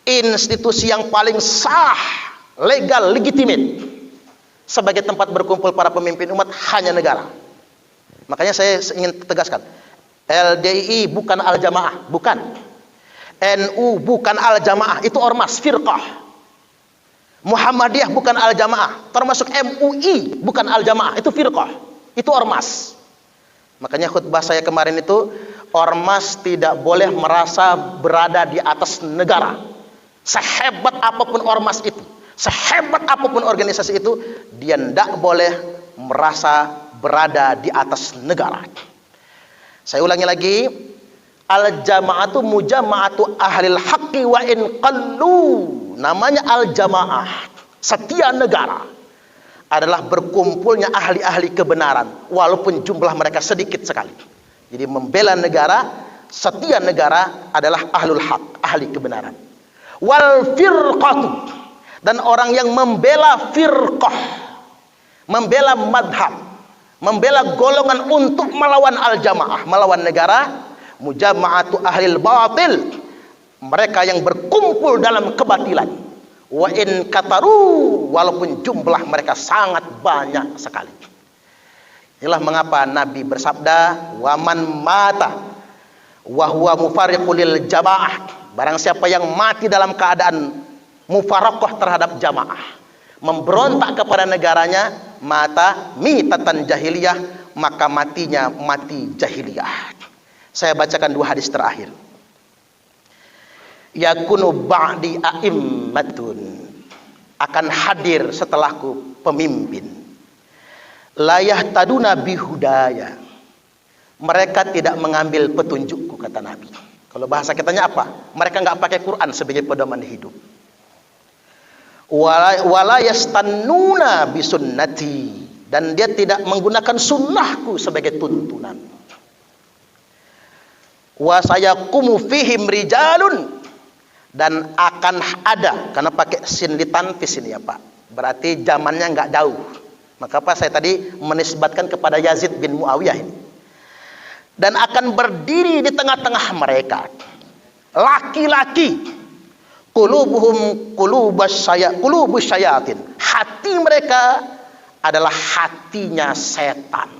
institusi yang paling sah, legal, legitimate sebagai tempat berkumpul para pemimpin umat hanya negara. Makanya saya ingin tegaskan, LDI bukan al-jamaah, bukan. NU bukan al-jamaah, itu ormas, firqah. Muhammadiyah bukan al-jamaah, termasuk MUI bukan al-jamaah, itu firqah, itu ormas. Makanya khutbah saya kemarin itu, ormas tidak boleh merasa berada di atas negara. Sehebat apapun ormas itu, sehebat apapun organisasi itu, dia tidak boleh merasa berada di atas negara. Saya ulangi lagi, al-jama'atu mujamma'atu ahlil haqqi wa in qallu. Namanya al-jamaah, setiap negara adalah berkumpulnya ahli-ahli kebenaran walaupun jumlah mereka sedikit sekali. Jadi membela negara, setiap negara adalah ahlul haq, ahli kebenaran. Wal firqatu, dan orang yang membela firqah, membela madhab, membela golongan untuk melawan al-jamaah, melawan negara, mujama'atu ahlil batil, mereka yang berkumpul dalam kebatilan, wa in kataru, walaupun jumlah mereka sangat banyak sekali. Inilah mengapa Nabi bersabda, waman mata wa huwa mufariqul lil jamaah, barang siapa yang mati dalam keadaan mufaraqah terhadap jamaah, memberontak kepada negaranya, mata mitatan jahiliyah, maka matinya mati jahiliyah. Saya bacakan dua hadis terakhir. Yakunu ba'di a'immatun, akan hadir setelahku pemimpin, la yahtaduna bihudaya, mereka tidak mengambil petunjukku, kata Nabi. Kalau bahasa kitanya apa? Mereka nggak pakai Quran sebagai pedoman hidup. Wala yastannuna bisunnati, dan dia tidak menggunakan sunnahku sebagai tuntunan. Wa sayaqumu fihim rijalun, dan akan ada, karena pakai sin litanfis ini ya Pak, berarti zamannya nggak jauh. Maka apa saya tadi menisbatkan kepada Yazid bin Muawiyah ini. Dan akan berdiri di tengah-tengah mereka laki-laki, qulubuhum qulubus syayatin, hati mereka adalah hatinya setan.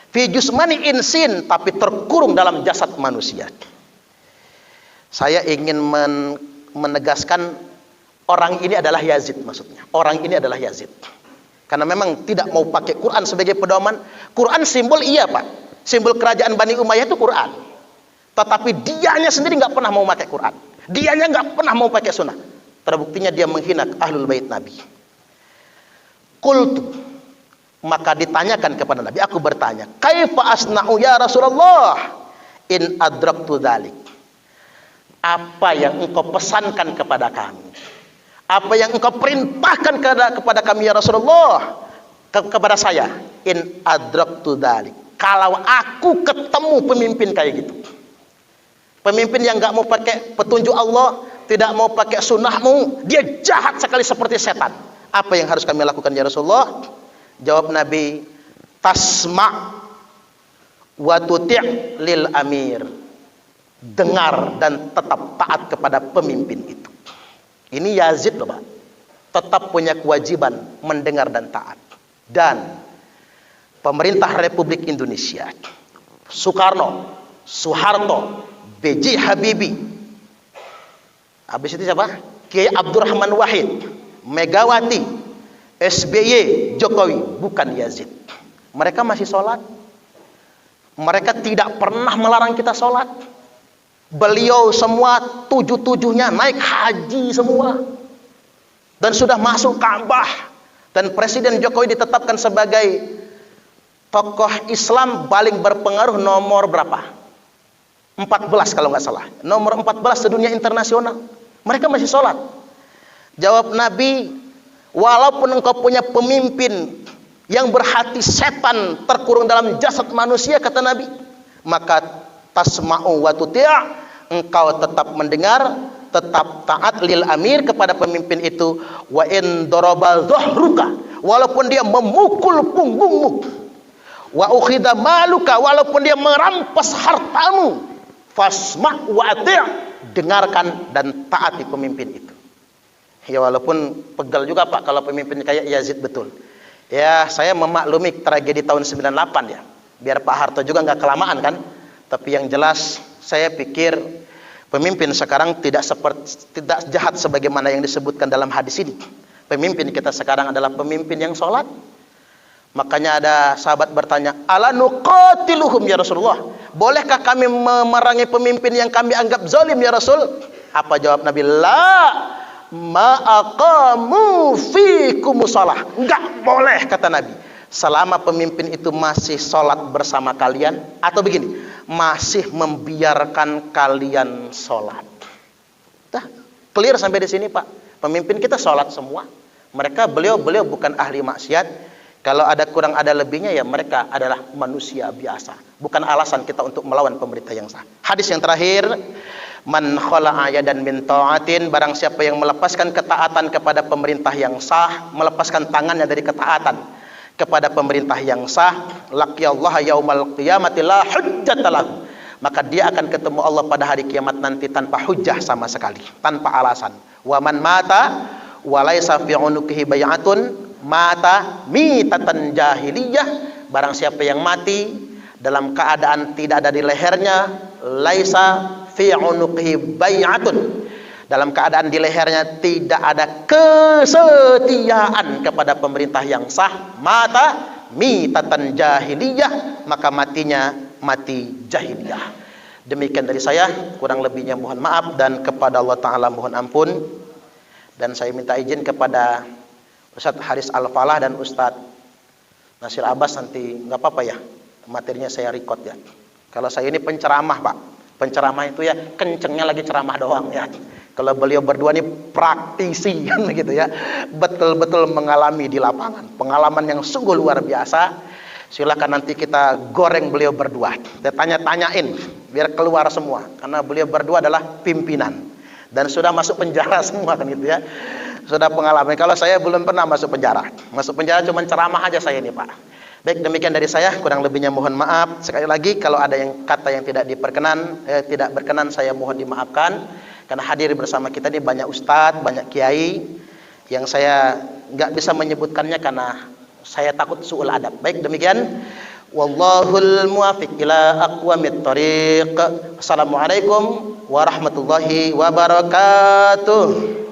Fi jusmani insin, tapi terkurung dalam jasad manusia. Saya ingin menegaskan orang ini adalah Yazid, maksudnya. Orang ini adalah Yazid. Karena memang tidak mau pakai Quran sebagai pedoman. Quran simbol iya Pak. Simbol kerajaan Bani Umayyah itu Quran. Tetapi dianya sendiri nggak pernah mau pakai Quran. Dianya nggak pernah mau pakai sunnah. Terbuktinya dia menghina ahlul bait Nabi. Qultu, maka ditanyakan kepada Nabi, aku bertanya, kaifa asna'u ya Rasulullah in adraktu dzalik? Apa yang engkau pesankan kepada kami? Apa yang engkau perintahkan kepada kami ya Rasulullah? Kepada saya, in adraktu dzalik. Kalau aku ketemu pemimpin kayak gitu, pemimpin yang nggak mau pakai petunjuk Allah, tidak mau pakai sunnahmu, dia jahat sekali seperti setan. Apa yang harus kami lakukan ya Rasulullah? Jawab Nabi, tasma' wa tuti' lil amir. Dengar dan tetap taat kepada pemimpin itu. Ini Yazid loh Pak, tetap punya kewajiban mendengar dan taat. Dan pemerintah Republik Indonesia, Soekarno, Soeharto, B.J. Habibie, habis itu siapa? Kiai Abdurrahman Wahid, Megawati, SBY, Jokowi, bukan Yazid. Mereka masih sholat. Mereka tidak pernah melarang kita sholat. Beliau semua 7-7-nya naik haji semua, dan sudah masuk Ka'bah. Dan Presiden Jokowi ditetapkan sebagai tokoh Islam paling berpengaruh nomor berapa? 14 kalau nggak salah. Nomor 14 sedunia internasional. Mereka masih sholat. Jawab Nabi, walaupun engkau punya pemimpin yang berhati setan terkurung dalam jasad manusia, kata Nabi, maka tasma'u wa tuti', engkau tetap mendengar, tetap taat lil amir kepada pemimpin itu. Wa in daraba dhahruka, walaupun dia memukul punggungmu, wa ukhidha maluka, walaupun dia merampas hartamu, fasma' wa ati', dengarkan dan taati pemimpin itu. Ya walaupun pegal juga Pak kalau pemimpin kayak Yazid, betul. Ya saya memaklumi tragedi tahun 98 ya. Biar Pak Harto juga nggak kelamaan kan. Tapi yang jelas saya pikir pemimpin sekarang tidak jahat sebagaimana yang disebutkan dalam hadis ini. Pemimpin kita sekarang adalah pemimpin yang sholat. Makanya ada sahabat bertanya, ala nuqatiluhum ya Rasulullah, bolehkah kami memerangi pemimpin yang kami anggap zalim ya Rasul? Apa jawab Nabi? La ma'aqamu fikumus shalah. Enggak boleh, kata Nabi, selama pemimpin itu masih sholat bersama kalian, atau begini, masih membiarkan kalian sholat. Dah, clear sampai di sini Pak. Pemimpin kita sholat semua. Beliau bukan ahli maksiat. Kalau ada kurang ada lebihnya ya mereka adalah manusia biasa. Bukan alasan kita untuk melawan pemerintah yang sah. Hadis yang terakhir, man khala'a yadan min ta'atin, barang siapa yang melepaskan ketaatan kepada pemerintah yang sah, melepaskan tangannya dari ketaatan kepada pemerintah yang sah, laqiyallaha yaumal qiyamati la hujjata lahu, maka dia akan ketemu Allah pada hari kiamat nanti tanpa hujjah sama sekali, tanpa alasan. Wa man mata wa laisa fi unuqihi bai'atun mata mitatan jahiliyah, barang siapa yang mati dalam keadaan tidak ada di lehernya, laisa fi unuqihi bai'atun, dalam keadaan di lehernya tidak ada kesetiaan kepada pemerintah yang sah, mata mitatan jahiliyah, maka matinya mati jahiliyah. Demikian dari saya, kurang lebihnya mohon maaf, dan kepada Allah Ta'ala mohon ampun. Dan saya minta izin kepada Ustadz Haris Al-Falah dan Ustadz Nasir Abbas, nanti nggak apa-apa ya materinya saya record ya. Kalau saya ini penceramah Pak, Penceramah itu ya kencengnya lagi ceramah doang ya. Kalau beliau berdua ini praktisi kan gitu ya, betul-betul mengalami di lapangan, pengalaman yang sungguh luar biasa. Silakan nanti kita goreng beliau berdua, kita tanya-tanyain biar keluar semua, karena beliau berdua adalah pimpinan dan sudah masuk penjara semua kan gitu ya, sudah pengalaman. Kalau saya belum pernah masuk penjara cuma ceramah aja saya ini Pak. Baik, demikian dari saya, kurang lebihnya mohon maaf. Sekali lagi kalau ada yang kata yang tidak tidak berkenan, saya mohon dimaafkan. Karena hadir bersama kita ini banyak ustadz, banyak kiai yang saya nggak bisa menyebutkannya karena saya takut su'ul adab. Baik, demikian. Wallahul muwaffiq ila aqwamit thoriq. Assalamualaikum warahmatullahi wabarakatuh.